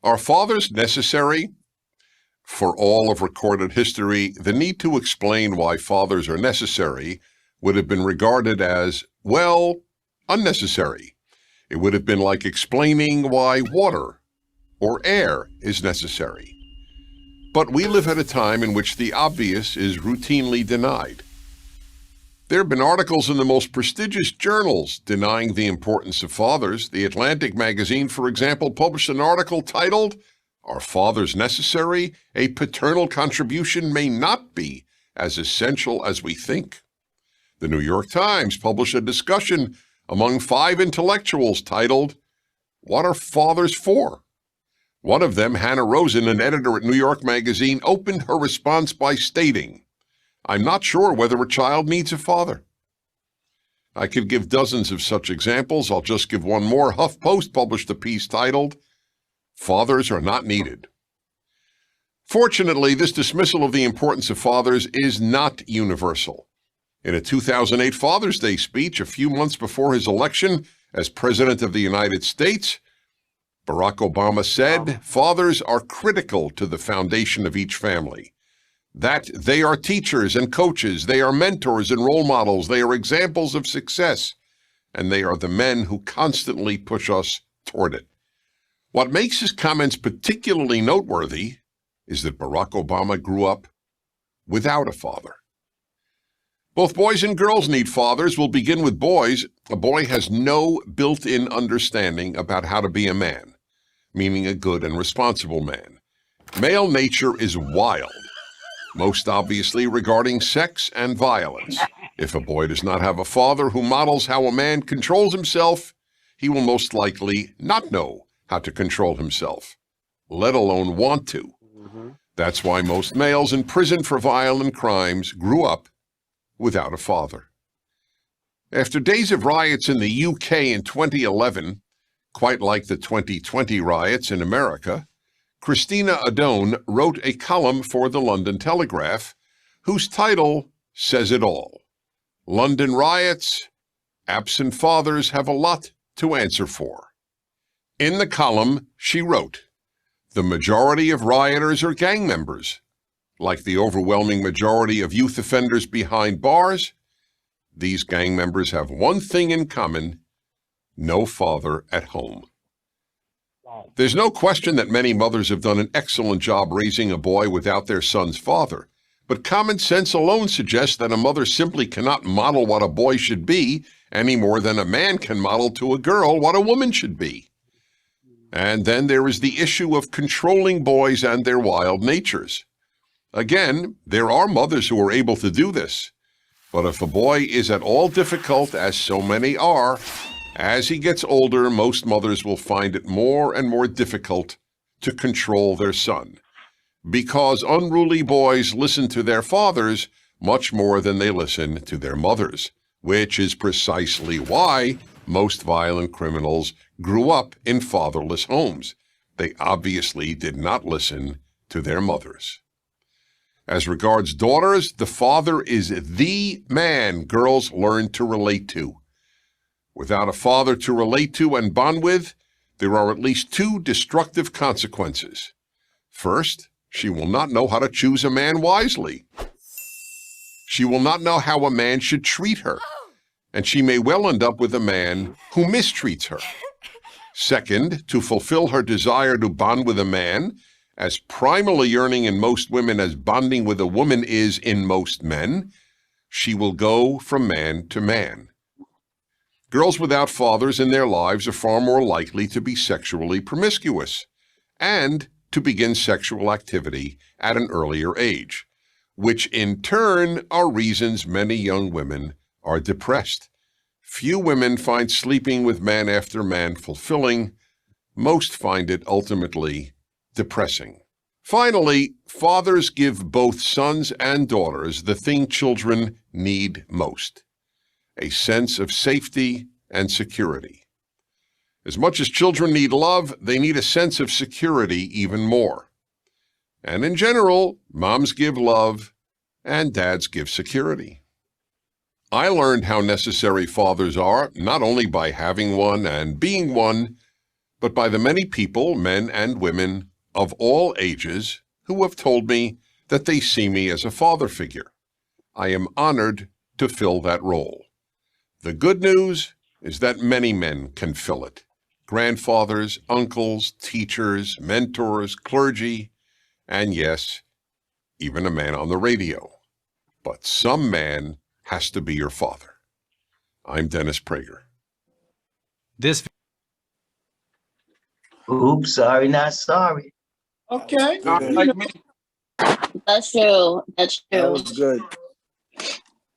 Are fathers necessary? For all of recorded history, the need to explain why fathers are necessary would have been regarded as, well, unnecessary. It would have been like explaining why water or air is necessary. But we live at a time in which the obvious is routinely denied. There have been articles in the most prestigious journals denying the importance of fathers. The Atlantic magazine, for example, published an article titled, "Are Fathers Necessary? A Paternal Contribution May Not Be as Essential as We Think." The New York Times published a discussion among 5 intellectuals titled, "What Are Fathers For?" One of them, Hannah Rosen, an editor at New York Magazine, opened her response by stating, "I'm not sure whether a child needs a father." I could give dozens of such examples. I'll just give one more. HuffPost published a piece titled, "Fathers Are Not Needed." Fortunately, this dismissal of the importance of fathers is not universal. In a 2008 Father's Day speech, a few months before his election as President of the United States, Barack Obama said, "Fathers are critical to the foundation of each family. That they are teachers and coaches, they are mentors and role models, they are examples of success, and they are the men who constantly push us toward it." What makes his comments particularly noteworthy is that Barack Obama grew up without a father. Both boys and girls need fathers. We'll begin with boys. A boy has no built-in understanding about how to be a man, meaning a good and responsible man. Male nature is wild, most obviously regarding sex and violence. If a boy does not have a father who models how a man controls himself, he will most likely not know how to control himself, let alone want to. That's why most males in prison for violent crimes grew up without a father. After days of riots in the UK in 2011, Quite like the 2020 riots in America, Christina Adone wrote a column for the London Telegraph whose title says it all. London riots, absent fathers have a lot to answer for. In the column, she wrote, "The majority of rioters are gang members. Like the overwhelming majority of youth offenders behind bars, these gang members have one thing in common: no father at home." There's no question that many mothers have done an excellent job raising a boy without their son's father, but common sense alone suggests that a mother simply cannot model what a boy should be any more than a man can model to a girl what a woman should be. And then there is the issue of controlling boys and their wild natures. Again, there are mothers who are able to do this, but if a boy is at all difficult, as so many are, as he gets older, most mothers will find it more and more difficult to control their son, because unruly boys listen to their fathers much more than they listen to their mothers, which is precisely why most violent criminals grew up in fatherless homes. They obviously did not listen to their mothers. As regards daughters, the father is the man girls learn to relate to. Without a father to relate to and bond with, there are at least two destructive consequences. First, she will not know how to choose a man wisely. She will not know how a man should treat her, and she may well end up with a man who mistreats her. Second, to fulfill her desire to bond with a man, as primally yearning in most women as bonding with a woman is in most men, she will go from man to man. Girls without fathers in their lives are far more likely to be sexually promiscuous and to begin sexual activity at an earlier age, which in turn are reasons many young women are depressed. Few women find sleeping with man after man fulfilling. Most find it ultimately depressing. Finally, fathers give both sons and daughters the thing children need most: a sense of safety and security. As much as children need love, they need a sense of security even more. And in general, moms give love and dads give security. I learned how necessary fathers are, not only by having one and being one, but by the many people, men and women, of all ages, who have told me that they see me as a father figure. I am honored to fill that role. The good news is that many men can fill it: grandfathers, uncles, teachers, mentors, clergy, and yes, even a man on the radio. But some man has to be your father. I'm Dennis Prager. Oops, sorry, not sorry. Okay. Good. That's true. That's That true. was good.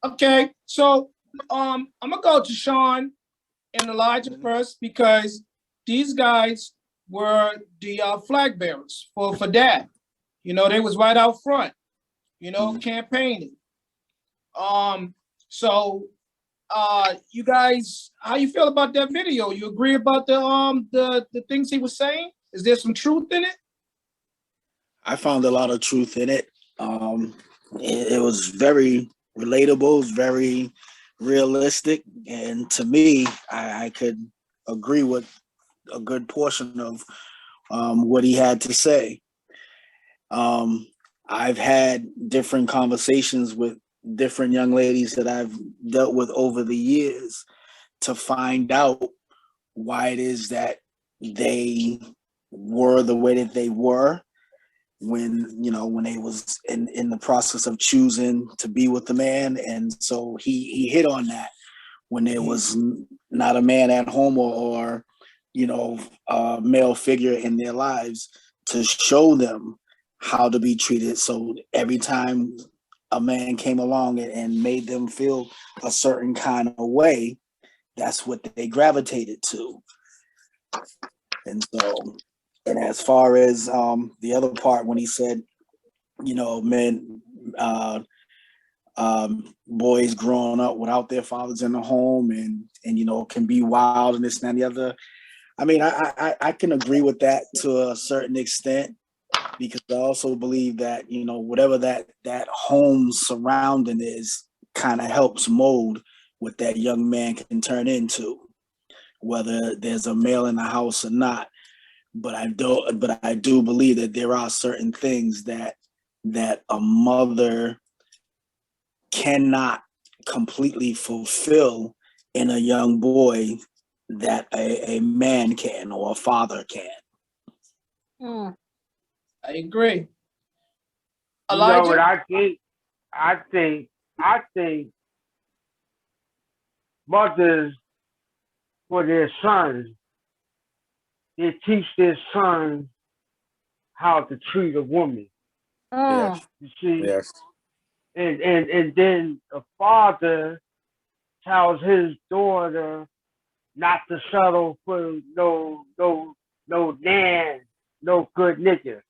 Okay. So I'm gonna go to Sean and Elijah first, because these guys were the flag bearers for Dad. You know, they was right out front, you know, campaigning. So you guys, how you feel about that video? You agree about the things he was saying? Is there some truth in it? I found a lot of truth in it. It was very relatable, it was very realistic, and to me, I could agree with a good portion of what he had to say. I've had different conversations with different young ladies that I've dealt with over the years to find out why it is that they were the way that they were when they was in the process of choosing to be with the man. And so he hit on that when there was not a man at home or a male figure in their lives to show them how to be treated. So every time a man came along and made them feel a certain kind of way, that's what they gravitated to. And so, and as far as the other part, when he said, men, boys growing up without their fathers in the home and can be wild and this and that and the other, I mean, I can agree with that to a certain extent, because I also believe that, you know, whatever that home surrounding is kind of helps mold what that young man can turn into, whether there's a male in the house or not. But I do believe that there are certain things that a mother cannot completely fulfill in a young boy that a man can, or a father can. I agree. You know what Elijah? I think? I think mothers for their sons, they teach their sons how to treat a woman. Yes. You see, Yes. and then a father tells his daughter not to settle for no man, no good nigga.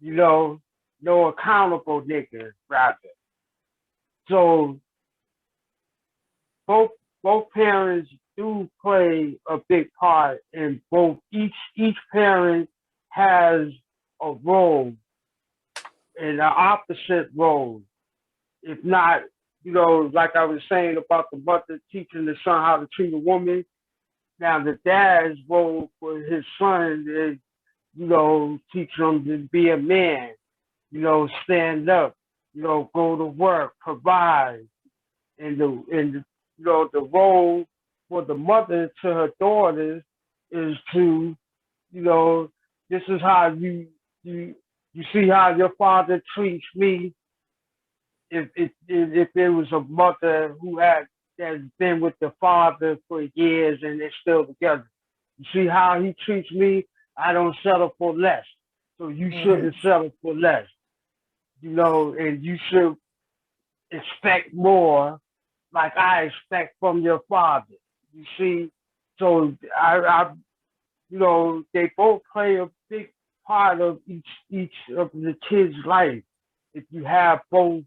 You know, no accountable nigga, rather. So both parents do play a big part, and each parent has a role, and an opposite role. If not, you know, like I was saying about the mother teaching the son how to treat a woman, now the dad's role for his son is, you know, teach him to be a man, you know, stand up, you know, go to work, provide. And you know, the role for the mother to her daughters is to, you know, this is how you see how your father treats me. If there was a mother who has been with the father for years and they're still together, you see how he treats me. I don't settle for less, so you shouldn't settle for less. You know, and you should expect more, like I expect from your father. You see, so I you know, they both play a big part of each of the kid's life. If you have both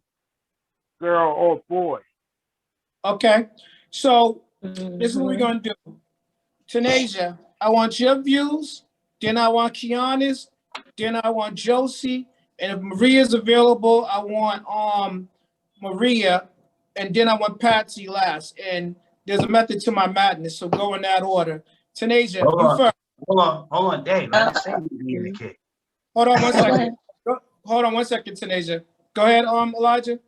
girl or boy. Okay. So this is what we're gonna do. Tanasia, I want your views, then I want Kiana's, then I want Josie, and if Maria's available, I want Maria, and then I want Patsy last. And there's a method to my madness, so go in that order. Tanasia, you first. Hold on, Dave. I didn't say you being a kid. Hold on one second. Hold on one second, Tanasia. Go ahead, Elijah.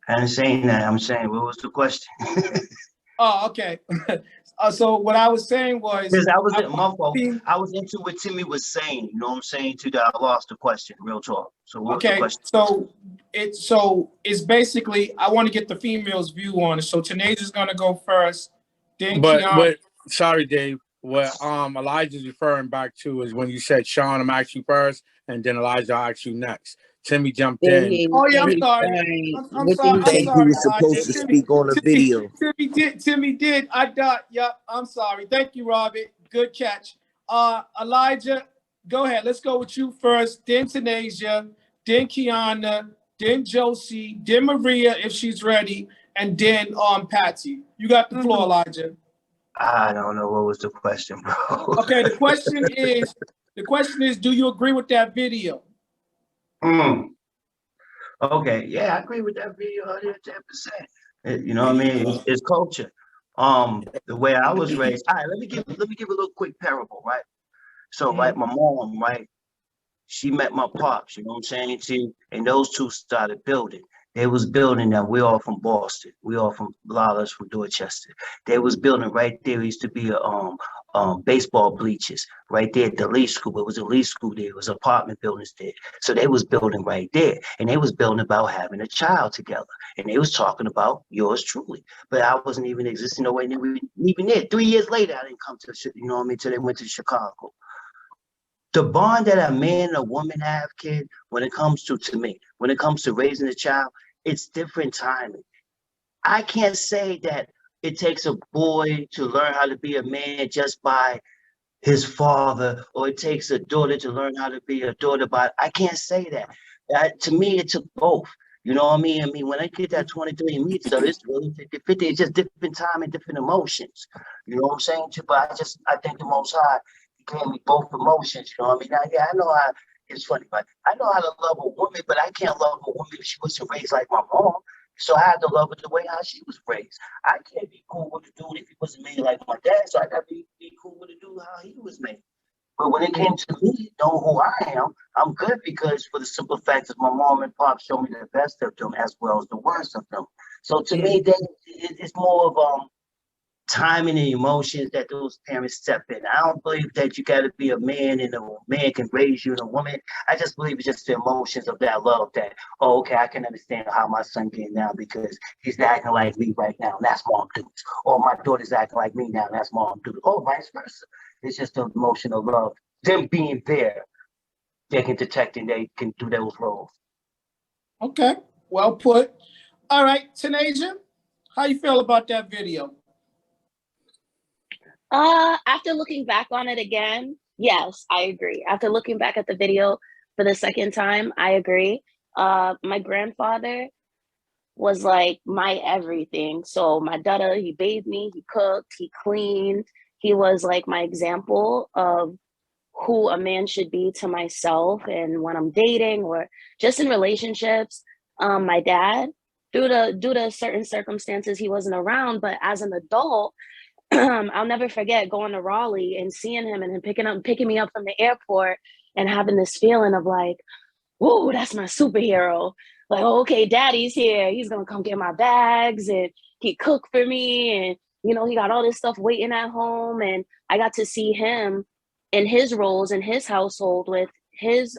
I didn't say that. I'm saying, what was the question? Oh, okay. So what I was saying was, Because I was into what Timmy was saying. You know what I'm saying? I lost the question. Real talk. So what was the question? So it's basically I want to get the female's view on it. So Tanasia's gonna go first, then Kiana. Sorry, Dave. What Elijah's referring back to is when you said Sean, I'm asking first, and then Elijah, I'll ask you next. Timmy jumped in. Oh yeah, I'm sorry. I'm sorry. He was supposed to speak on the video. Timmy did. I thought. Yep. I'm sorry. Thank you, Robert. Good catch. Elijah, go ahead. Let's go with you first. Then Tanasia. Then Kiana. Then Josie. Then Maria, if she's ready, and then Patsy. You got the floor, Elijah. I don't know what was the question, bro. Okay. The question is, do you agree with that video? Okay, yeah, I agree with that video 110%. You know what I mean? It's culture. The way I was raised. All right, let me give a little quick parable, right? So, like my mom, right? She met my pops, you know what I'm saying? And those two started building. They was building that. We all from Boston. We all from a lot of us from Dorchester. They was building right there. It used to be a baseball bleachers right there at the Lee School. It was a Lee School there. It was apartment buildings there. So they was building right there. And they was building about having a child together. And they was talking about yours truly. But I wasn't even existing no way even there. 3 years later, I didn't come to, you know what I mean, till they went to Chicago. The bond that a man and a woman have, kid, when it comes to me, when it comes to raising a child, it's different timing. I can't say that it takes a boy to learn how to be a man just by his father, or it takes a daughter to learn how to be a daughter by. I can't say that. To me, it took both. You know what I mean? I mean, when I get that 23 and me stuff, it's really 50-50. It's just different time and different emotions. You know what I'm saying? But I think the Most High gave me both emotions. You know what I mean? Now, yeah, I know how it's funny, but I know how to love a woman, but I can't love a woman if she wasn't raised like my mom. So I had to love her the way how she was raised. I can't be cool with a dude if he wasn't made like my dad, so I gotta be cool with a dude how he was made. But when it came to me, know who I am, I'm good because for the simple fact that my mom and pop showed me the best of them as well as the worst of them. So to me, it's more of timing and emotions that those parents step in. I don't believe that you got to be a man and a man can raise you and a woman. I just believe it's just the emotions of that love that, oh, okay, I can understand how my son getting now because he's acting like me right now. And that's mom dudes. Or my daughter's acting like me now. And that's mom dudes. Or vice versa. It's just the emotional love. Them being there, they can detect and they can do those roles. Okay, well put. All right, Tanasia, how you feel about that video? After looking back on it again, yes, I agree. After looking back at the video for the second time, I agree. My grandfather was like my everything. So my dada, he bathed me, he cooked, he cleaned. He was like my example of who a man should be to myself and when I'm dating or just in relationships. My dad, due to certain circumstances, he wasn't around, but as an adult, I'll never forget going to Raleigh and seeing him and him picking me up from the airport and having this feeling of like, whoa, that's my superhero. Like, oh, okay, daddy's here. He's gonna come get my bags and he cooked for me. And, you know, he got all this stuff waiting at home. And I got to see him in his roles in his household with his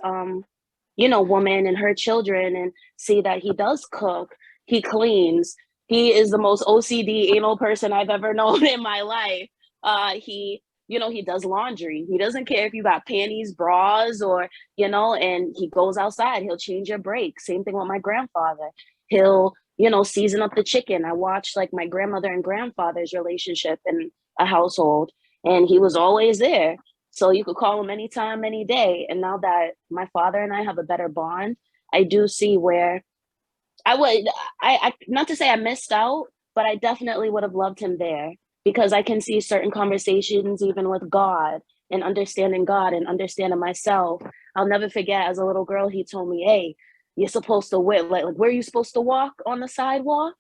you know, woman and her children and see that he does cook, he cleans, he is the most OCD anal person I've ever known in my life. He, you know, he does laundry. He doesn't care if you got panties, bras, or, you know, and he goes outside. He'll change your brakes. Same thing with my grandfather. He'll, you know, season up the chicken. I watched like my grandmother and grandfather's relationship in a household, and he was always there. So you could call him anytime, any day. And now that my father and I have a better bond, I do see where I would, I not to say I missed out, but I definitely would have loved him there because I can see certain conversations, even with God and understanding myself. I'll never forget as a little girl, he told me, hey, you're supposed to whip, like where are you supposed to walk on the sidewalk?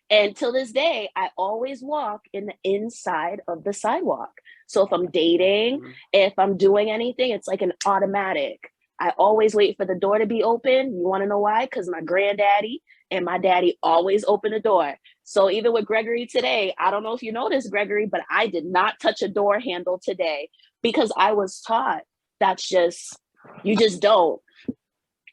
And till this day, I always walk in the inside of the sidewalk. So if I'm dating, if I'm doing anything, it's like an automatic. I always wait for the door to be open. You want to know why? Because my granddaddy and my daddy always open the door. So even with Gregory today, I don't know if you noticed, Gregory, but I did not touch a door handle today because I was taught that's just, you just don't.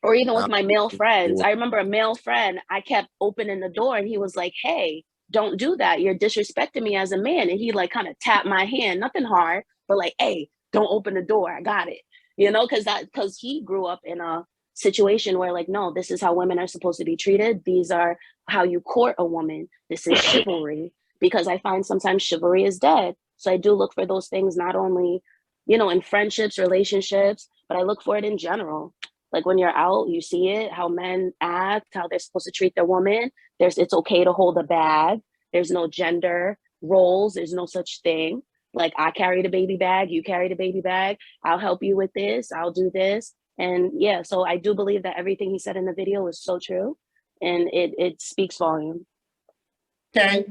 Or even with my male friends, I remember a male friend, I kept opening the door and he was like, hey, don't do that. You're disrespecting me as a man. And he like kind of tapped my hand, nothing hard, but like, hey, don't open the door. I got it. You know, because he grew up in a situation where like, no, this is how women are supposed to be treated. These are how you court a woman. This is chivalry. Because I find sometimes chivalry is dead. So I do look for those things not only, you know, in friendships, relationships, but I look for it in general. Like when you're out, you see it, how men act, how they're supposed to treat their woman. It's okay to hold a bag. There's no gender roles. There's no such thing. Like I carry the baby bag, you carry the baby bag. I'll help you with this. I'll do this. And yeah, so I do believe that everything he said in the video is so true, and it speaks volume. Okay.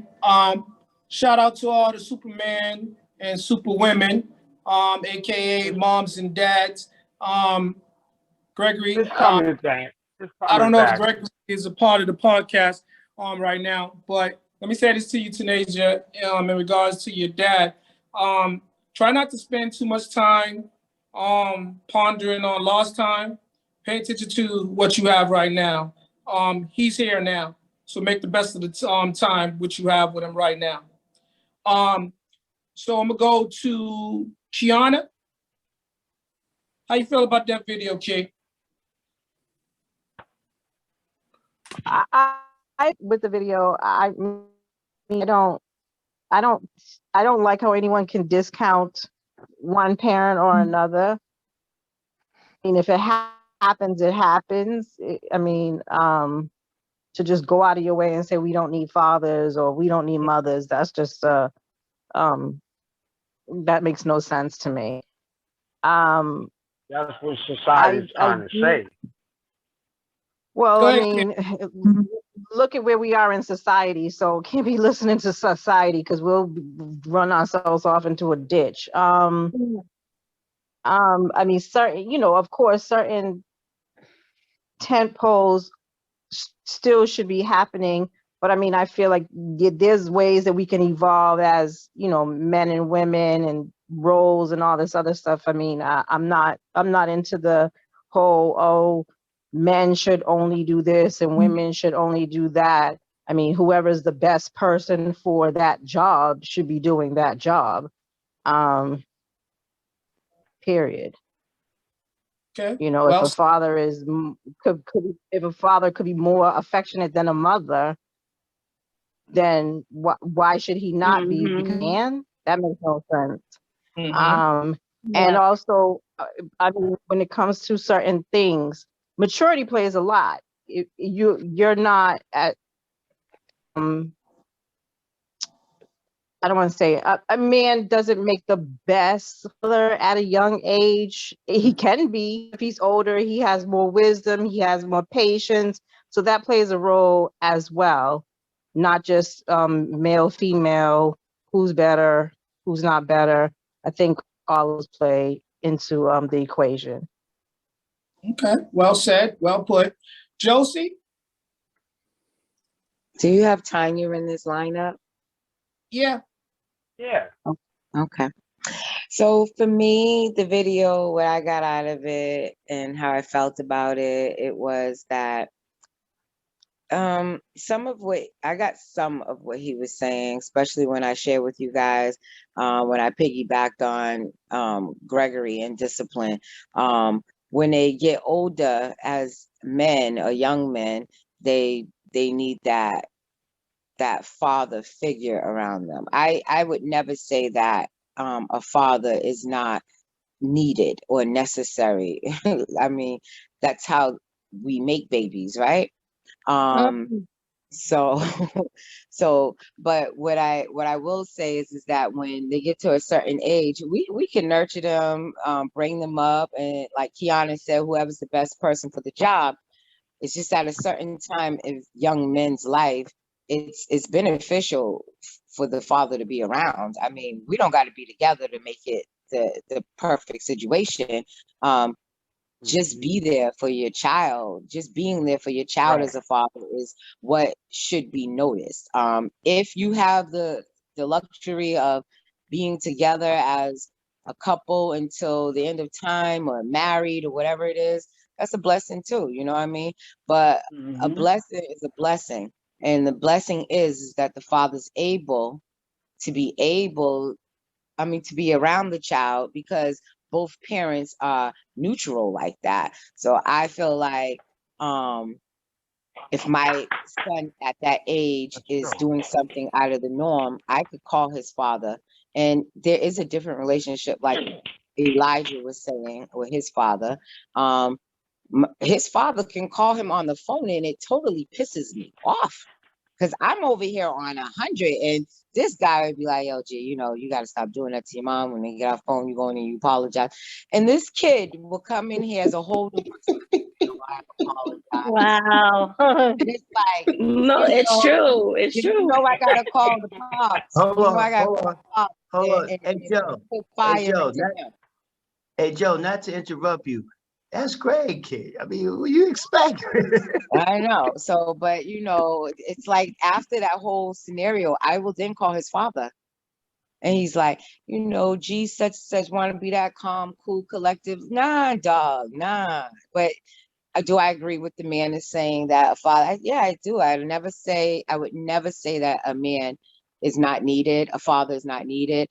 Shout out to all the Superman and Superwomen, aka moms and dads. Gregory, coming back. I don't know if Gregory is a part of the podcast right now, but let me say this to you, Tanasia, in regards to your dad. Try not to spend too much time pondering on lost time. Pay attention to what you have right now. He's here now, so make the best of the time which you have with him right now. So I'm gonna go to Kiana. How you feel about that video, Ki? I with the video, I don't like how anyone can discount one parent or another. I mean, if it happens, it happens. I mean, to just go out of your way and say we don't need fathers or we don't need mothers. That's just that makes no sense to me. That's what society's trying to say. Well, I ahead, mean, look at where we are in society. So can't be listening to society because we'll run ourselves off into a ditch. I mean, certain, of course, certain tent poles still should be happening. But I mean, I feel like there's ways that we can evolve as, men and women and roles and all this other stuff. I mean, I'm not into the whole, men should only do this and women should only do that. I mean, whoever's the best person for that job should be doing that job. Period. Okay. If a father if a father could be more affectionate than a mother, then why should he not be? Because man, that makes no sense. And also, I mean, when it comes to certain things, maturity plays a lot. You're not at I don't want to say a man doesn't make the best father at a young age. He can be if he's older. He has more wisdom. He has more patience. So that plays a role as well, not just male, female, who's better, who's not better. I think all those play into the equation. Okay, well said, well put. Josie? Do you have Tanya in this lineup? Yeah. Yeah. Okay. So for me, the video, what I got out of it and how I felt about it, it was that some of what he was saying, especially when I shared with you guys, when I piggybacked on Gregory and discipline. When they get older as men or young men, they need that father figure around them. I would never say that a father is not needed or necessary. I mean, that's how we make babies, right? So but what I will say is that when they get to a certain age, we can nurture them, bring them up, and like Kiana said, whoever's the best person for the job. It's just at a certain time in young men's life, it's beneficial for the father to be around. I mean, we don't got to be together to make it the perfect situation. Just be there for your child. Just being there for your child as a father is what should be noticed. If you have the luxury of being together as a couple until the end of time or married or whatever it is, that's a blessing too, you know what I mean? But a blessing is a blessing. And the blessing is that the father's able to be around the child because both parents are neutral like that. So I feel like if my son at that age is doing something out of the norm, I could call his father. And there is a different relationship, like Elijah was saying, with his father. His father can call him on the phone and it totally pisses me off. Because I'm over here on 100 and this guy would be like, yo, G, you got to stop doing that to your mom. When they get off phone, you go in and you apologize. And this kid will come in here as a whole new person. I apologize. Wow. And it's like, No, it's true. It's true. I got to call the cops. I got to call the cops. Hold on. And Hey, Joe. put fire into him. Hey, Joe, not to interrupt you. That's great, kid. I mean, what do you expect? I know. So, but it's like after that whole scenario, I will then call his father. And he's like, G such want to be that calm, cool, collective. Nah, dog, nah. But do I agree with the man is saying that a father? Yeah, I do. I would never say that a man is not needed. A father is not needed.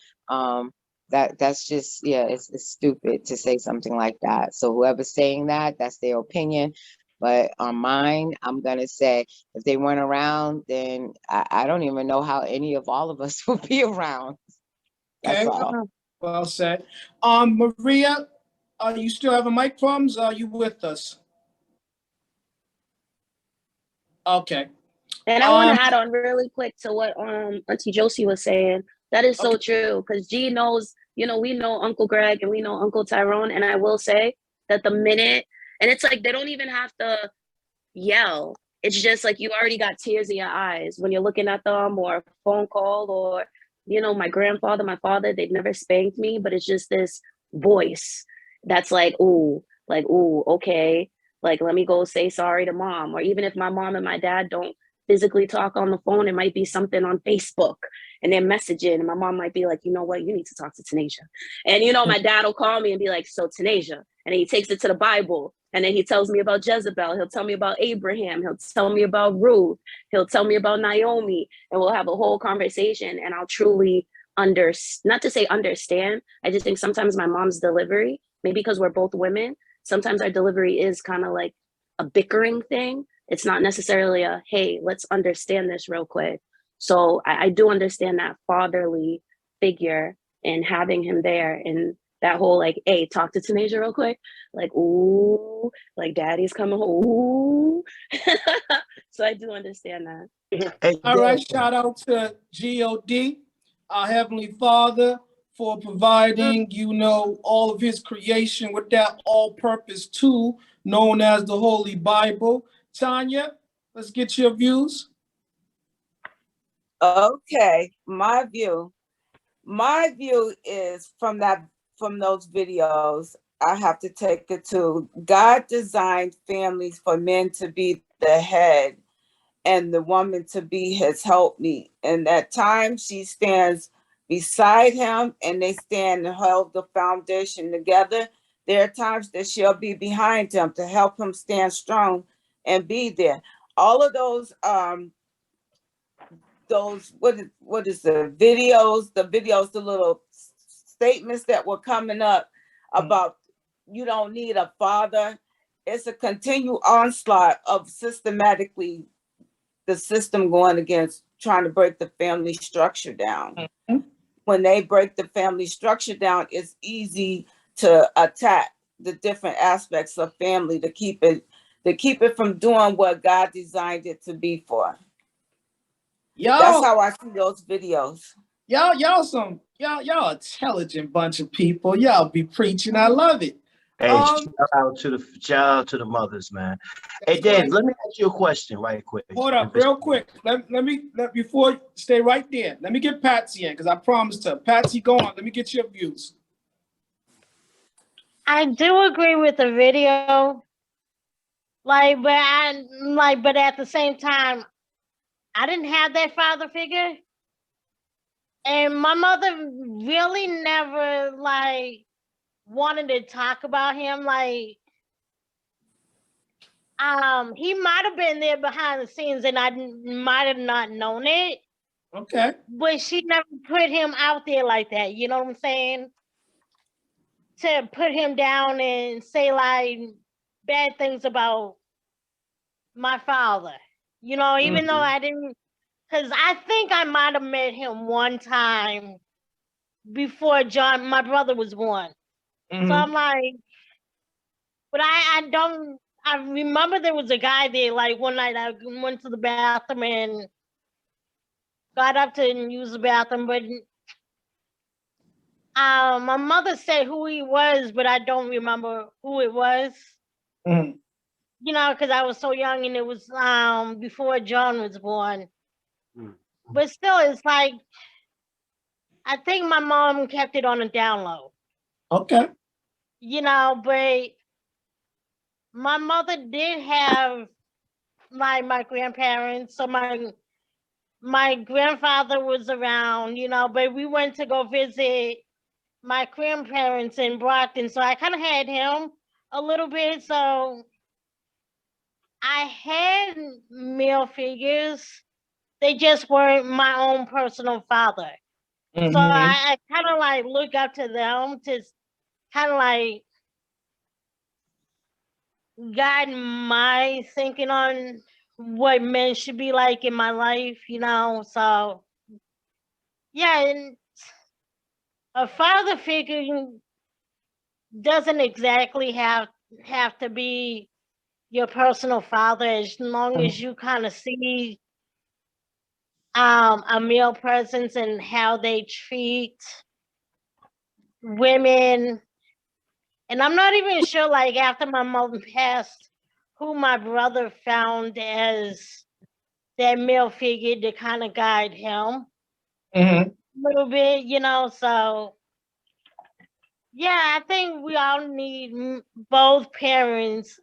That's just, it's stupid to say something like that. So whoever's saying that, that's their opinion. But on mine, I'm gonna say if they weren't around, then I don't even know how any of all of us would be around. That's all. Well said. Maria, you still having mic problems? Are you with us? Okay. And I want to add on really quick to what Auntie Josie was saying. That is so true, because G knows, we know Uncle Greg and we know Uncle Tyrone, and I will say that the minute, and it's like they don't even have to yell. It's just like you already got tears in your eyes when you're looking at them, or a phone call, or my grandfather, my father, they've never spanked me, but it's just this voice that's like, ooh, okay, like let me go say sorry to mom. Or even if my mom and my dad don't physically talk on the phone, it might be something on Facebook and they're messaging, and my mom might be like, you know what, you need to talk to Tanasia. And my dad will call me and be like, so Tanasia, and then he takes it to the Bible, and then he tells me about Jezebel, he'll tell me about Abraham, he'll tell me about Ruth, he'll tell me about Naomi, and we'll have a whole conversation, and I'll truly not to say understand, I just think sometimes my mom's delivery, maybe because we're both women, sometimes our delivery is kind of like a bickering thing. It's not necessarily a, hey, let's understand this real quick. So I do understand that fatherly figure and having him there, and that whole like, hey, talk to Tanasia real quick. Like, ooh, like daddy's coming home. Ooh. So I do understand that. All right, shout out to God, our Heavenly Father, for providing, all of his creation with that all-purpose tool known as the Holy Bible. Tanya, let's get your views. Okay, my view is from those videos, I have to take it to God designed families for men to be the head and the woman to be his helpmeet. And at times she stands beside him and they stand and hold the foundation together. There are times that she'll be behind him to help him stand strong and be there. All of those what is the videos, the little statements that were coming up about you don't need a father. It's a continued onslaught of systematically the system going against trying to break the family structure down. When they break the family structure down, it's easy to attack the different aspects of family to keep it from doing what God designed it to be for. That's how I see those videos. Y'all intelligent bunch of people. Y'all be preaching. I love it. Hey, shout out to the mothers, man. Hey, Dave, let me ask you a question right quick. Hold up, real quick. Let me before stay right there. Let me get Patsy in because I promised her. Patsy, go on. Let me get your views. I do agree with the video. But at the same time, I didn't have that father figure. And my mother really never wanted to talk about him. He might have been there behind the scenes and I might have not known it. Okay. But she never put him out there like that. You know what I'm saying? To put him down and say bad things about my father. Even though I didn't, because I think I might have met him one time before my brother was born. So I'm like, but I remember there was a guy there, one night I went to the bathroom and got up to use the bathroom, but my mother said who he was, but I don't remember who it was. Because I was so young and it was before John was born. But still, it's like, I think my mom kept it on a down low. Okay. But my mother did have my grandparents. So my grandfather was around, but we went to go visit my grandparents in Brockton. So I kind of had him a little bit. So I had male figures. They just weren't my own personal father. So I kind of look up to them to kind of guide my thinking on what men should be like in my life, So yeah, and a father figure doesn't exactly have to be your personal father, as long as you kind of see a male presence and how they treat women. And I'm not even sure, like, after my mom passed, who my brother found as that male figure to kind of guide him a little bit, you know. So yeah, I think we all need both parents,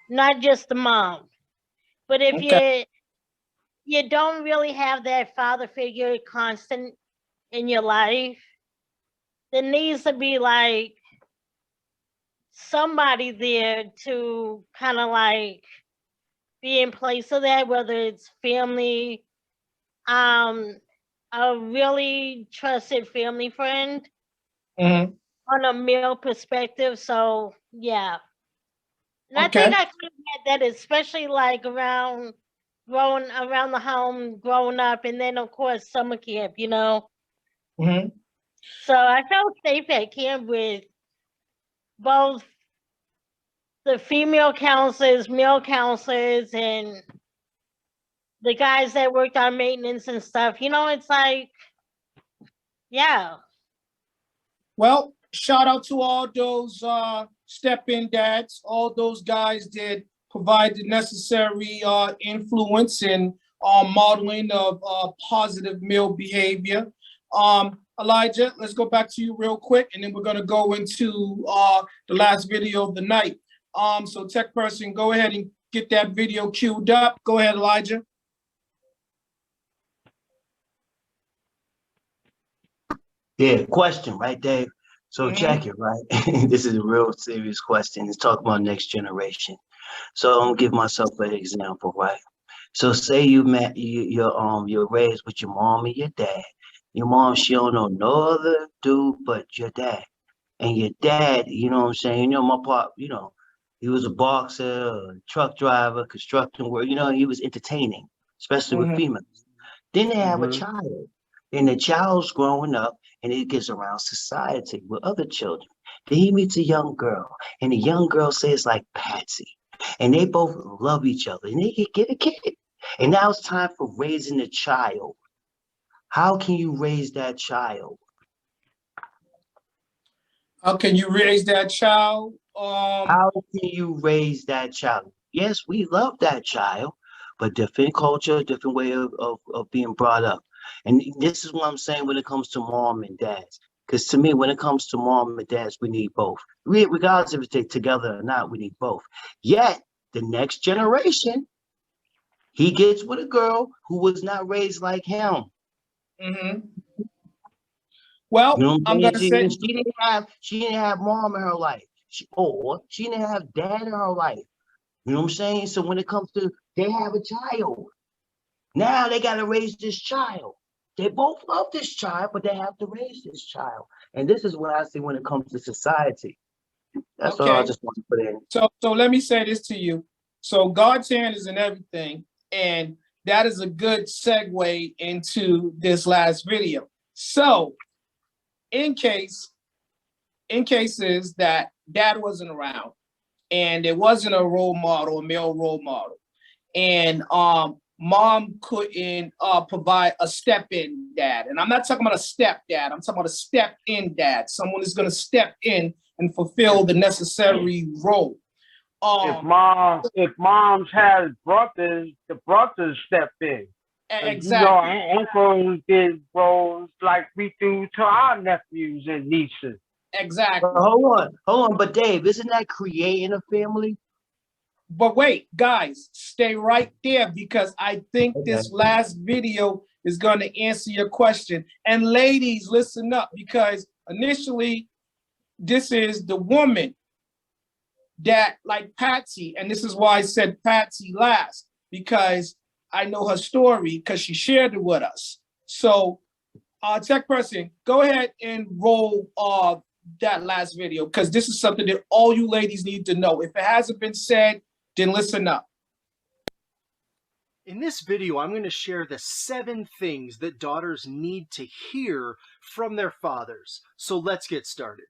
not just the mom. But if you don't really have that father figure constant in your life, there needs to be like somebody there to kind of like be in place of that, whether it's family, a really trusted family friend on a male perspective. So yeah. And I think I could get that, especially like growing around the home, growing up, and then of course summer camp, you know. So I felt safe at camp with both the female counselors, male counselors, and the guys that worked on maintenance and stuff. You know, it's like, yeah. Well, shout out to all those step-in dads, all those guys that provide the necessary influence and modeling of positive male behavior. Elijah, let's go back to you real quick, and then we're going to go into the last video of the night. So tech person, go ahead and get that video queued up. Go ahead, Elijah. Yeah, question, right, Dave? So check it, right? This is a real serious question. It's talking about next generation. So I'm gonna give myself an example, right? So say you met you're raised with your mom and your dad. Your mom, she don't know no other dude but your dad. And your dad, you know what I'm saying? You know, my pop, you know, he was a boxer, a truck driver, construction work, you know, he was entertaining, especially with females. Then they have a child. And the child's growing up and it gets around society with other children. Then he meets a young girl, and the young girl says like Patsy. And they both love each other and they get a kid. And now it's time for raising the child. How can you raise that child? How can you raise that child? How can you raise that child? Yes, we love that child, but different culture, different way of being brought up. And this is what I'm saying when it comes to mom and dads. Because to me, when it comes to mom and dads, we need both. Regardless if they're together or not, we need both. Yet, the next generation, he gets with a girl who was not raised like him. Well, you know what I'm saying? gonna say She didn't have mom in her life. She didn't have dad in her life. You know what I'm saying? So when it comes to they have a child, now they got to raise this child. They both love this child, but they have to raise this child. And this is what I see when it comes to society. That's all I just want to put in. So let me say this to you. So God's hand is in everything, and that is a good segue into this last video. So in cases that dad wasn't around and there wasn't a role model, a male role model, and mom couldn't provide a step-in dad. And I'm not talking about a stepdad, I'm talking about a step-in dad. Someone is going to step in and fulfill the necessary role. If moms had brothers, the brothers stepped in. Exactly. You know, uncles did roles like we do to our nephews and nieces. Exactly. But hold on. But Dave, isn't that creating a family? But wait, guys, stay right there because I think this last video is going to answer your question. And ladies, listen up, because initially this is the woman that, like Patsy, and this is why I said Patsy last, because I know her story because she shared it with us. So tech person, go ahead and roll that last video, because this is something that all you ladies need to know. If it hasn't been said, then listen up. In this video, I'm going to share the 7 things that daughters need to hear from their fathers. So let's get started.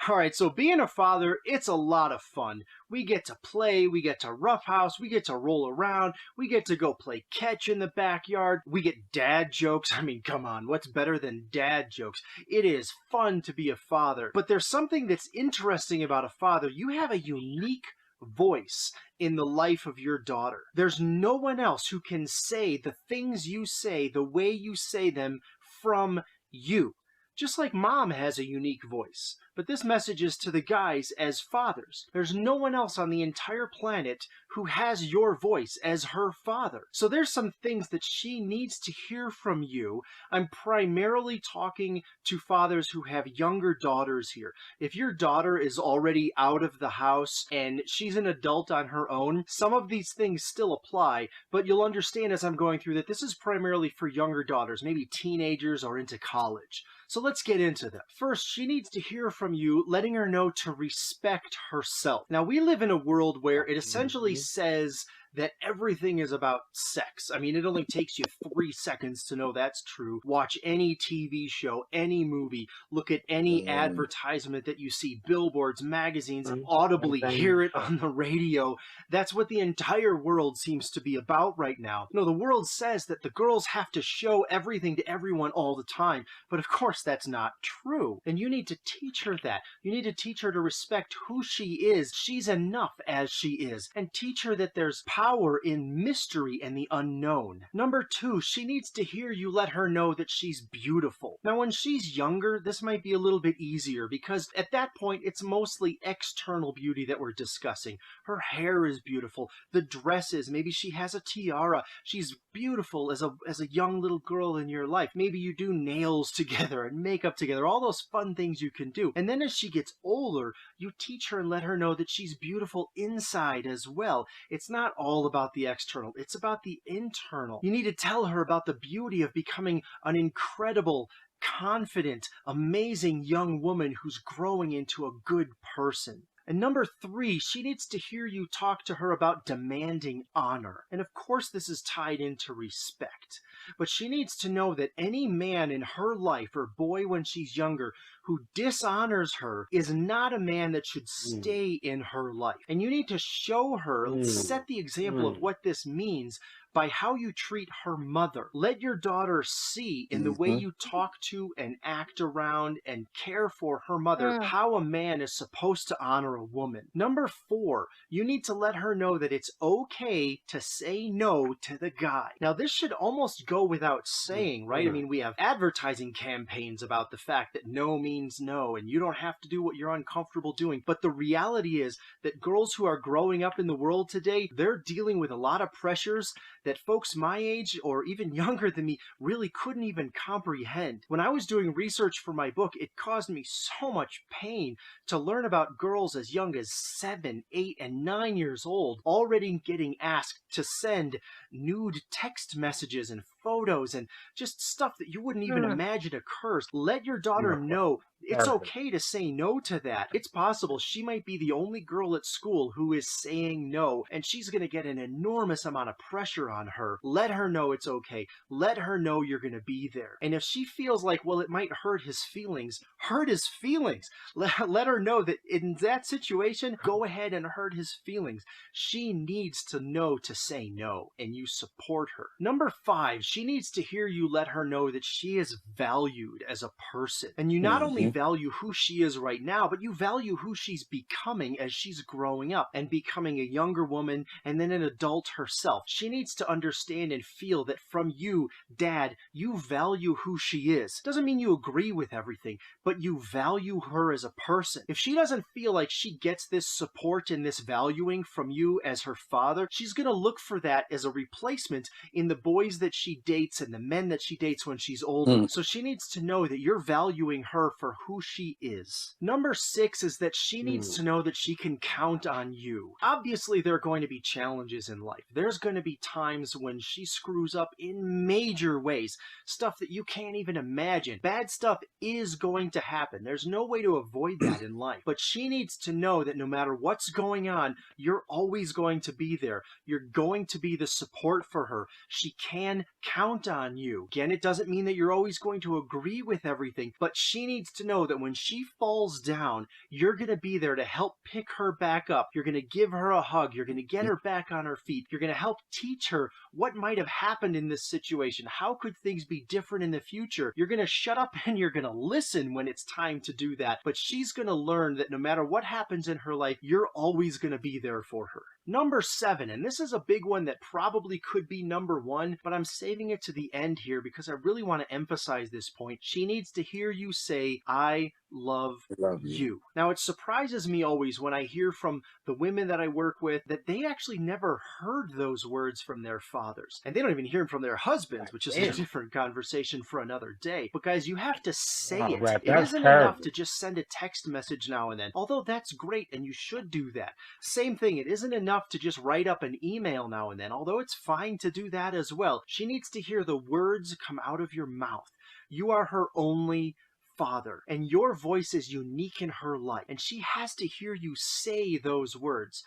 All right, so being a father, it's a lot of fun. We get to play, we get to roughhouse, we get to roll around, we get to go play catch in the backyard, we get dad jokes. I mean, come on, what's better than dad jokes? It is fun to be a father. But there's something that's interesting about a father. You have a unique voice in the life of your daughter. There's no one else who can say the things you say the way you say them from you. Just like mom has a unique voice. But this message is to the guys as fathers. There's no one else on the entire planet who has your voice as her father. So there's some things that she needs to hear from you. I'm primarily talking to fathers who have younger daughters here. If your daughter is already out of the house and she's an adult on her own, some of these things still apply, but you'll understand as I'm going through that this is primarily for younger daughters, maybe teenagers or into college. So let's get into that. First, she needs to hear from you, letting her know to respect herself. Now, we live in a world where it essentially says that everything is about sex. I mean, it only takes you 3 seconds to know that's true. Watch any TV show, any movie, look at any advertisement that you see, billboards, magazines, audibly hear it on the radio. That's what the entire world seems to be about right now. No, the world says that the girls have to show everything to everyone all the time, but of course that's not true. And you need to teach her that. You need to teach her to respect who she is. She's enough as she is. And teach her that there's power in mystery and the unknown. Number 2, she needs to hear you let her know that she's beautiful. Now, when she's younger, this might be a little bit easier because at that point, it's mostly external beauty that we're discussing. Her hair is beautiful. The dresses, maybe she has a tiara. She's beautiful as a young little girl in your life. Maybe you do nails together and makeup together, all those fun things you can do. And then as she gets older, you teach her and let her know that she's beautiful inside as well. It's not all about the external, it's about the internal. You need to tell her about the beauty of becoming an incredible, confident, amazing young woman who's growing into a good person. And number 3, she needs to hear you talk to her about demanding honor. And of course this is tied into respect. But she needs to know that any man in her life, or boy when she's younger, who dishonors her is not a man that should stay in her life. And you need to show her, set the example of what this means by how you treat her mother. Let your daughter see in the way you talk to and act around and care for her mother how a man is supposed to honor a woman. Number 4, you need to let her know that it's okay to say no to the guy. Now, this should almost go without saying, right? I mean, we have advertising campaigns about the fact that no means no, and you don't have to do what you're uncomfortable doing. But the reality is that girls who are growing up in the world today, they're dealing with a lot of pressures that folks my age or even younger than me really couldn't even comprehend. When I was doing research for my book, it caused me so much pain to learn about girls as young as 7, 8, and 9 years old already getting asked to send nude text messages and photos and just stuff that you wouldn't even imagine occurs. Let your daughter know it's okay to say no to that. It's possible she might be the only girl at school who is saying no, and she's going to get an enormous amount of pressure on her. Let her know it's okay. Let her know you're going to be there. And if she feels like, well, it might hurt his feelings, hurt his feelings. Let her know that in that situation, go ahead and hurt his feelings. She needs to know to say no, and you support her. Number 5, she needs to hear you let her know that she is valued as a person. And you not only value who she is right now, but you value who she's becoming as she's growing up and becoming a younger woman and then an adult herself. She needs to understand and feel that from you, Dad, you value who she is. Doesn't mean you agree with everything, but you value her as a person. If she doesn't feel like she gets this support and this valuing from you as her father, she's going to look for that as a replacement in the boys that she dates and the men that she dates when she's older. So she needs to know that you're valuing her for who she is. Number 6 is that she needs to know that she can count on you. Obviously, there are going to be challenges in life. There's going to be times when she screws up in major ways, stuff that you can't even imagine. Bad stuff is going to happen. There's no way to avoid that in life. But she needs to know that no matter what's going on, you're always going to be there. You're going to be the support for her. She can count on you. Again, it doesn't mean that you're always going to agree with everything, but she needs to know that when she falls down, you're going to be there to help pick her back up. You're going to give her a hug. You're going to get her back on her feet. You're going to help teach her what might have happened in this situation. How could things be different in the future? You're going to shut up and you're going to listen when it's time to do that. But she's going to learn that no matter what happens in her life, you're always going to be there for her. Number 7, and this is a big one that probably could be number 1, but I'm saving it to the end here because I really want to emphasize this point. She needs to hear you say, I love you. Now, it surprises me always when I hear from the women that I work with that they actually never heard those words from their fathers. And they don't even hear them from their husbands, which is a different conversation for another day. But guys, you have to say it. It isn't enough to just send a text message now and then, although that's great and you should do that. Same thing, it isn't enough to just write up an email now and then, although it's fine to do that as well. She needs to hear the words come out of your mouth. You are her only father, and your voice is unique in her life, and she has to hear you say those words.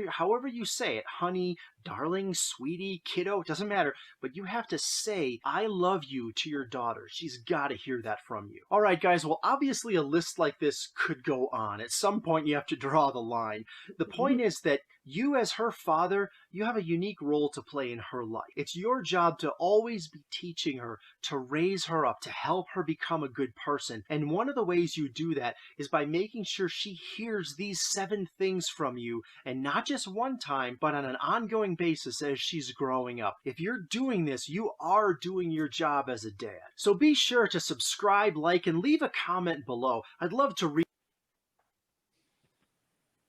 However you say it, honey, darling, sweetie, kiddo, it doesn't matter, but you have to say, I love you to your daughter. She's got to hear that from you. All right, guys, well, obviously a list like this could go on. At some point, you have to draw the line. The point is that you, as her father, you have a unique role to play in her life. It's your job to always be teaching her, to raise her up, to help her become a good person. And one of the ways you do that is by making sure she hears these 7 things from you, and not just one time, but on an ongoing basis as she's growing up. If you're doing this, you are doing your job as a dad. So be sure to subscribe, like, and leave a comment below. I'd love to read.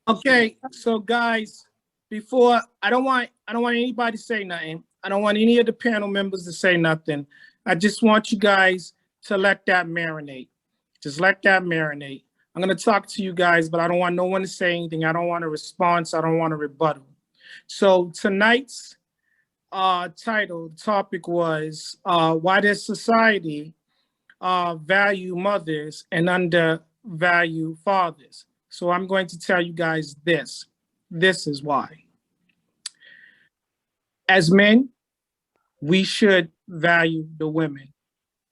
Okay, so guys, before I don't want anybody to say nothing. I don't want any of the panel members to say nothing. I just want you guys to let that marinate. Just let that marinate. I'm gonna talk to you guys, but I don't want no one to say anything. I don't want a response. I don't want a rebuttal. So tonight's topic was why does society value mothers and undervalue fathers? So I'm going to tell you guys this. This is why. As men, we should value the women.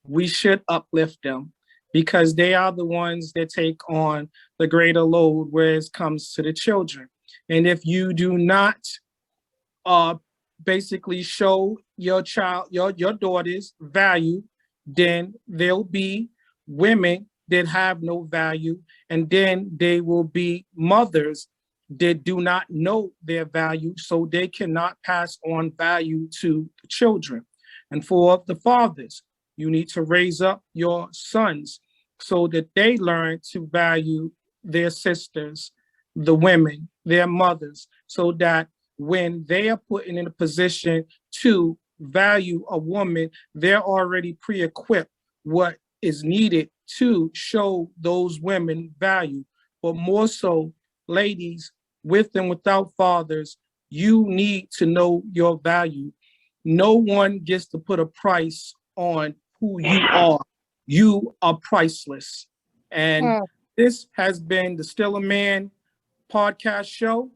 We should uplift them because they are the ones that take on the greater load where it comes to the children. And if you do not basically show your child, your daughters value, then there'll be women that have no value, and then they will be mothers that do not know their value, so they cannot pass on value to the children. And for the fathers, you need to raise up your sons so that they learn to value their sisters, the women, their mothers, so that when they are put in a position to value a woman, they're already pre-equipped what is needed to show those women value. But more so, ladies, with and without fathers, you need to know your value. No one gets to put a price on who you are. You are priceless. And this has been the Still a Man podcast show.